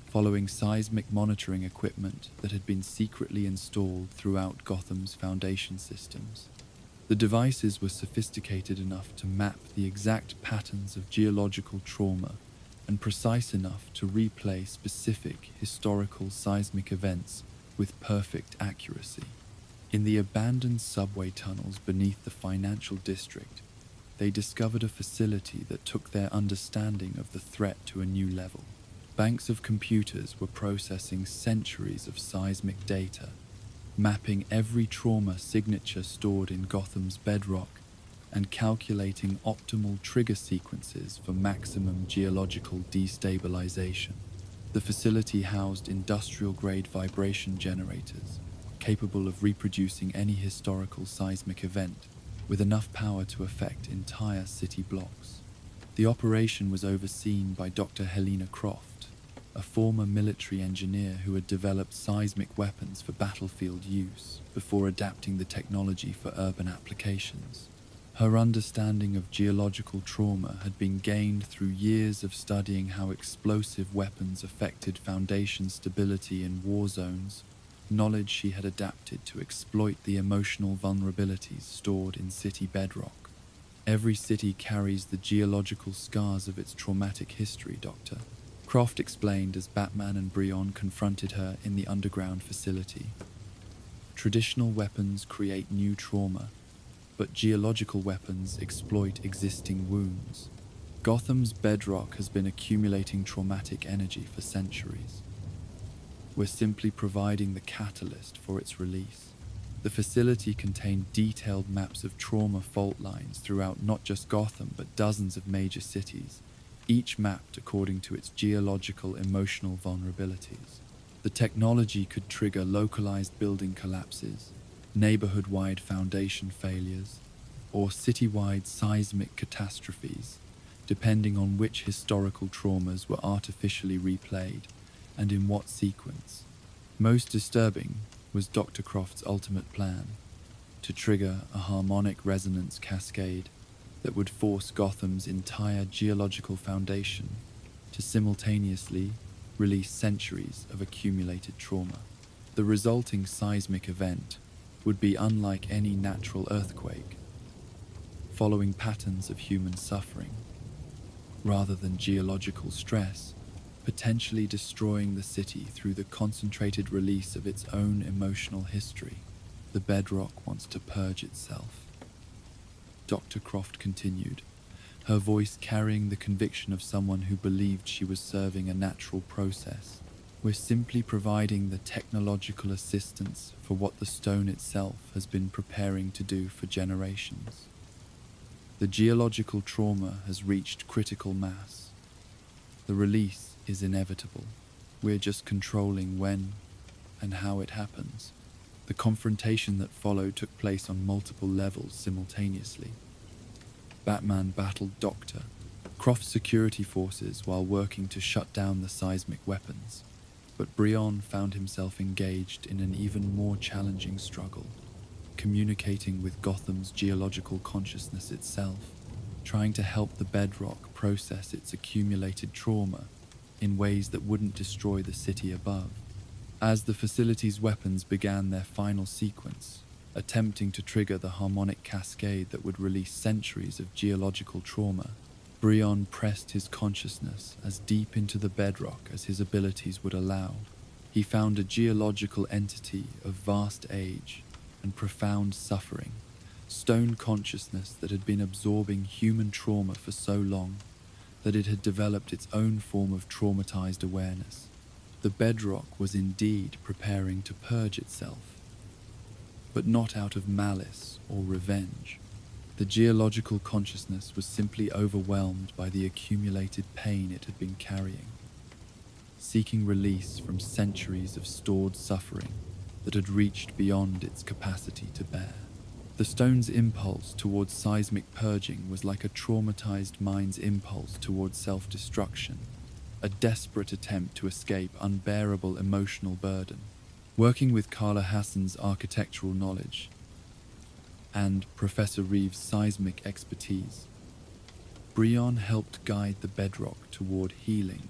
following seismic monitoring equipment that had been secretly installed throughout Gotham's foundation systems. The devices were sophisticated enough to map the exact patterns of geological trauma and precise enough to replay specific historical seismic events with perfect accuracy. In the abandoned subway tunnels beneath the financial district, they discovered a facility that took their understanding of the threat to a new level. Banks of computers were processing centuries of seismic data, mapping every trauma signature stored in Gotham's bedrock and calculating optimal trigger sequences for maximum geological destabilization. The facility housed industrial-grade vibration generators, capable of reproducing any historical seismic event, with enough power to affect entire city blocks. The operation was overseen by Dr. Helena Croft, a former military engineer who had developed seismic weapons for battlefield use before adapting the technology for urban applications. Her understanding of geological trauma had been gained through years of studying how explosive weapons affected foundation stability in war zones, knowledge she had adapted to exploit the emotional vulnerabilities stored in city bedrock. Every city carries the geological scars of its traumatic history, Doctor. Croft explained as Batman and Brion confronted her in the underground facility. Traditional weapons create new trauma, but geological weapons exploit existing wounds. Gotham's bedrock has been accumulating traumatic energy for centuries. We're simply providing the catalyst for its release. The facility contained detailed maps of trauma fault lines throughout not just Gotham but dozens of major cities, each mapped according to its geological emotional vulnerabilities. The technology could trigger localized building collapses, neighborhood-wide foundation failures, or citywide seismic catastrophes, depending on which historical traumas were artificially replayed and in what sequence. Most disturbing was Dr. Croft's ultimate plan, to trigger a harmonic resonance cascade that would force Gotham's entire geological foundation to simultaneously release centuries of accumulated trauma. The resulting seismic event would be unlike any natural earthquake, following patterns of human suffering, rather than geological stress, potentially destroying the city through the concentrated release of its own emotional history. The bedrock wants to purge itself. Dr. Croft continued, her voice carrying the conviction of someone who believed she was serving a natural process. We're simply providing the technological assistance for what the stone itself has been preparing to do for generations. The geological trauma has reached critical mass. The release is inevitable. We're just controlling when and how it happens. The confrontation that followed took place on multiple levels simultaneously. Batman battled Dr. Croft's security forces while working to shut down the seismic weapons, but Brion found himself engaged in an even more challenging struggle, communicating with Gotham's geological consciousness itself, trying to help the bedrock process its accumulated trauma in ways that wouldn't destroy the city above. As the facility's weapons began their final sequence, attempting to trigger the harmonic cascade that would release centuries of geological trauma, Brion pressed his consciousness as deep into the bedrock as his abilities would allow. He found a geological entity of vast age and profound suffering, stone consciousness that had been absorbing human trauma for so long that it had developed its own form of traumatized awareness. The bedrock was indeed preparing to purge itself, but not out of malice or revenge. The geological consciousness was simply overwhelmed by the accumulated pain it had been carrying, seeking release from centuries of stored suffering that had reached beyond its capacity to bear. The stone's impulse towards seismic purging was like a traumatized mind's impulse towards self-destruction, a desperate attempt to escape unbearable emotional burden. Working with Carla Hassan's architectural knowledge and Professor Reeves' seismic expertise, Brion helped guide the bedrock toward healing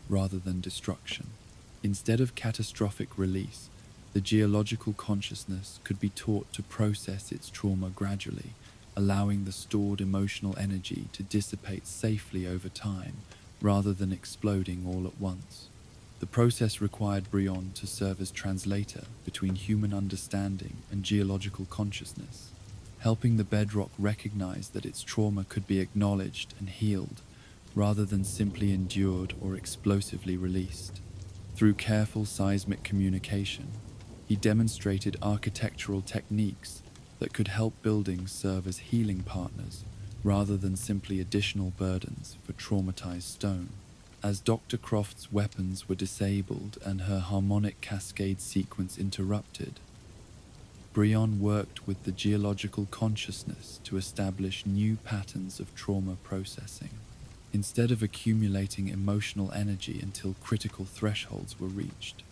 rather than destruction. Instead of catastrophic release, the geological consciousness could be taught to process its trauma gradually, allowing the stored emotional energy to dissipate safely over time rather than exploding all at once. The process required Brion to serve as translator between human understanding and geological consciousness, helping the bedrock recognize that its trauma could be acknowledged and healed rather than simply endured or explosively released. Through careful seismic communication, he demonstrated architectural techniques that could help buildings serve as healing partners rather than simply additional burdens for traumatized stone. As Dr. Croft's weapons were disabled and her harmonic cascade sequence interrupted, Brion worked with the geological consciousness to establish new patterns of trauma processing. Instead of accumulating emotional energy until critical thresholds were reached,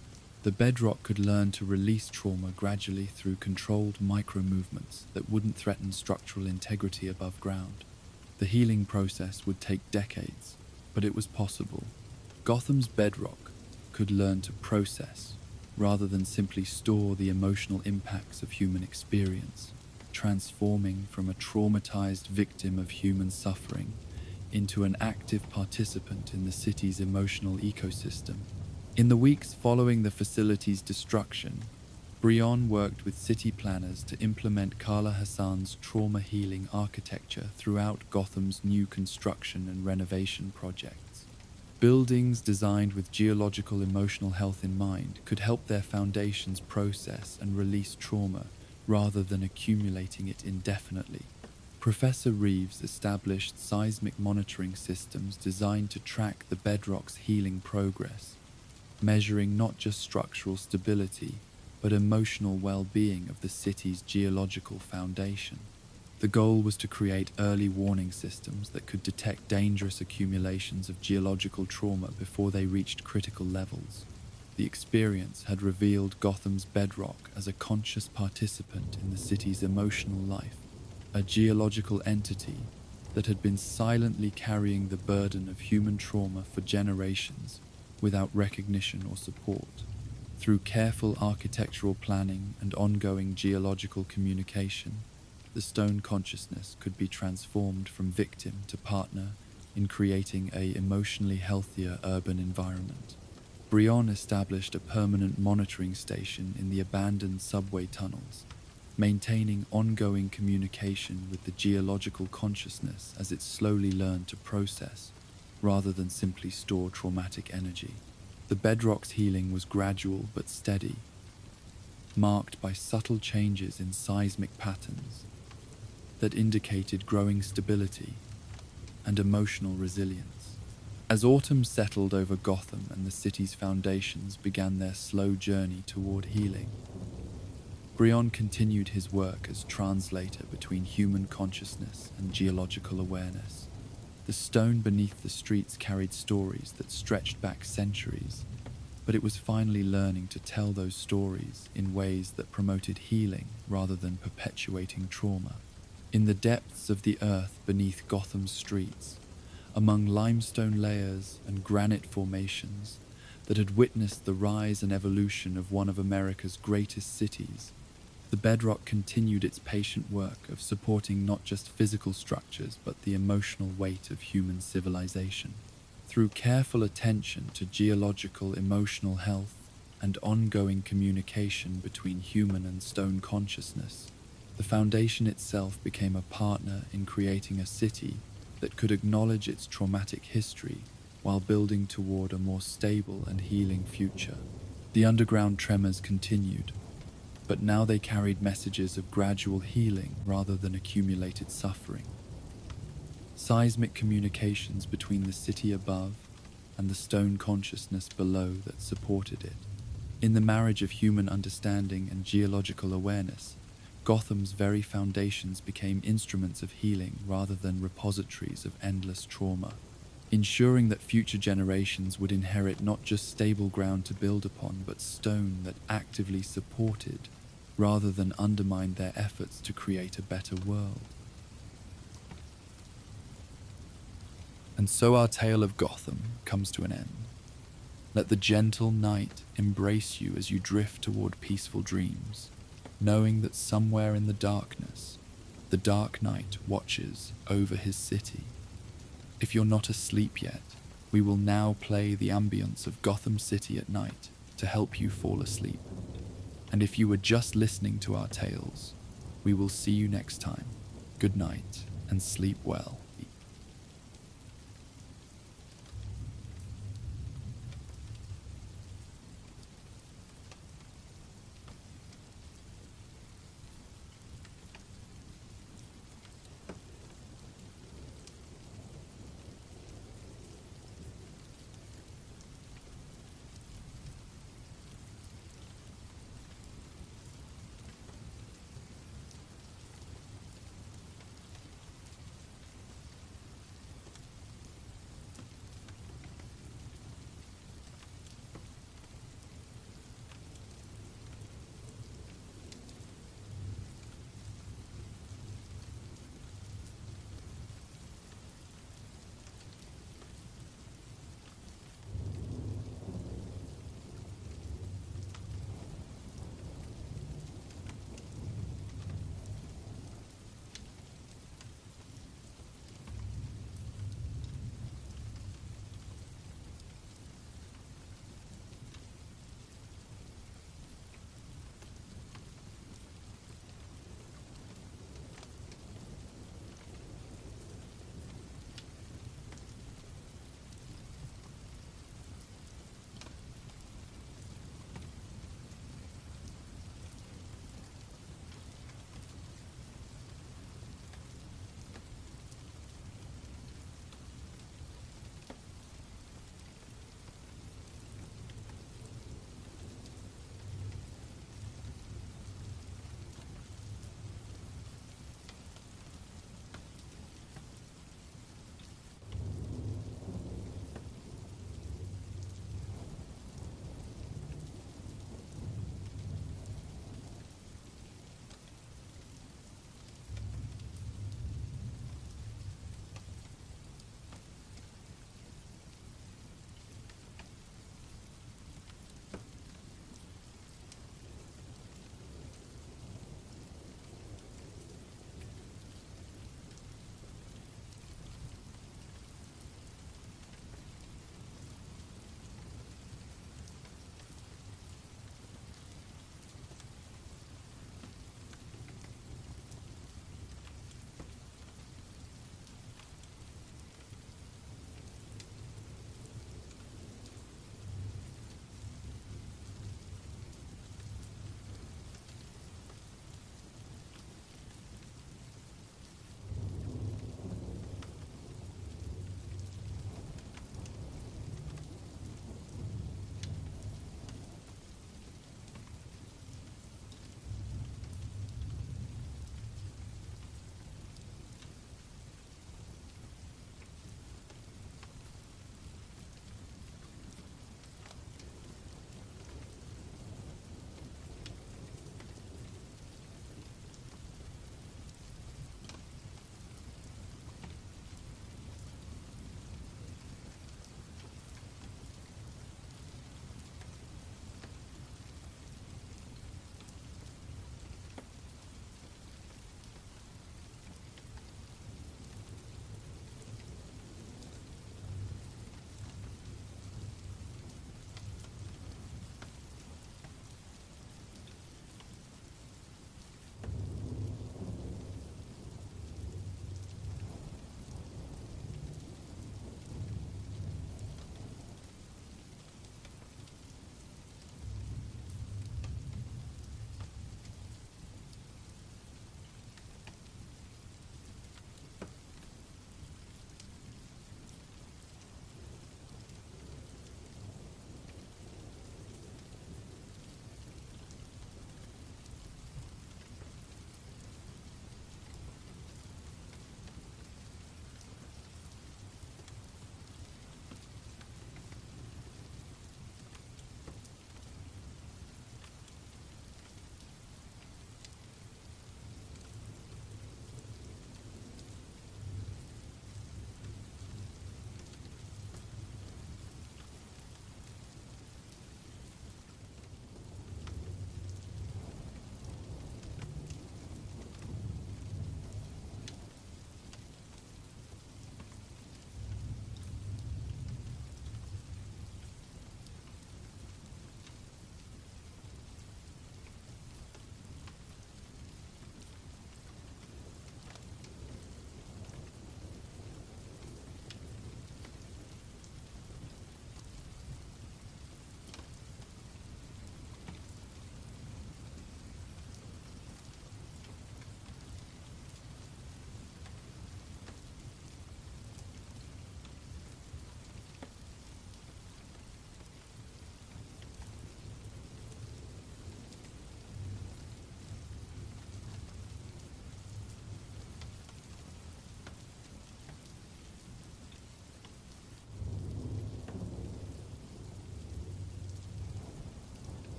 the bedrock could learn to release trauma gradually through controlled micro-movements that wouldn't threaten structural integrity above ground. The healing process would take decades, but it was possible. Gotham's bedrock could learn to process rather than simply store the emotional impacts of human experience. transforming from a traumatized victim of human suffering into an active participant in the city's emotional ecosystem. In the weeks following the facility's destruction, Brion worked with city planners to implement Kala Hassan's trauma healing architecture throughout Gotham's new construction and renovation projects. Buildings designed with geological emotional health in mind could help their foundations process and release trauma rather than accumulating it indefinitely. Professor Reeves established seismic monitoring systems designed to track the bedrock's healing progress, measuring not just structural stability, but emotional well-being of the city's geological foundation. The goal was to create early warning systems that could detect dangerous accumulations of geological trauma before they reached critical levels. The experience had revealed Gotham's bedrock as a conscious participant in the city's emotional life, a geological entity that had been silently carrying the burden of human trauma for generations without recognition or support. Through careful architectural planning and ongoing geological communication, the stone consciousness could be transformed from victim to partner in creating an emotionally healthier urban environment. Brion established a permanent monitoring station in the abandoned subway tunnels, maintaining ongoing communication with the geological consciousness as it slowly learned to process, rather than simply store traumatic energy. The bedrock's healing was gradual but steady, marked by subtle changes in seismic patterns that indicated growing stability and emotional resilience. As autumn settled over Gotham and the city's foundations began their slow journey toward healing, Brion continued his work as translator between human consciousness and geological awareness. The stone beneath the streets carried stories that stretched back centuries, but it was finally learning to tell those stories in ways that promoted healing rather than perpetuating trauma. In the depths of the earth beneath Gotham's streets, among limestone layers and granite formations that had witnessed the rise and evolution of one of America's greatest cities, the bedrock continued its patient work of supporting not just physical structures but the emotional weight of human civilization. Through careful attention to geological emotional health and ongoing communication between human and stone consciousness, the foundation itself became a partner in creating a city that could acknowledge its traumatic history while building toward a more stable and healing future. The underground tremors continued, but now they carried messages of gradual healing rather than accumulated suffering. Seismic communications between the city above and the stone consciousness below that supported it. In the marriage of human understanding and geological awareness, Gotham's very foundations became instruments of healing rather than repositories of endless trauma, ensuring that future generations would inherit not just stable ground to build upon, but stone that actively supported rather than undermined their efforts to create a better world. And so our tale of Gotham comes to an end. Let the gentle night embrace you as you drift toward peaceful dreams, knowing that somewhere in the darkness, the Dark Knight watches over his city. If you're not asleep yet, we will now play the ambience of Gotham City at night to help you fall asleep. And if you were just listening to our tales, we will see you next time. Good night and sleep well.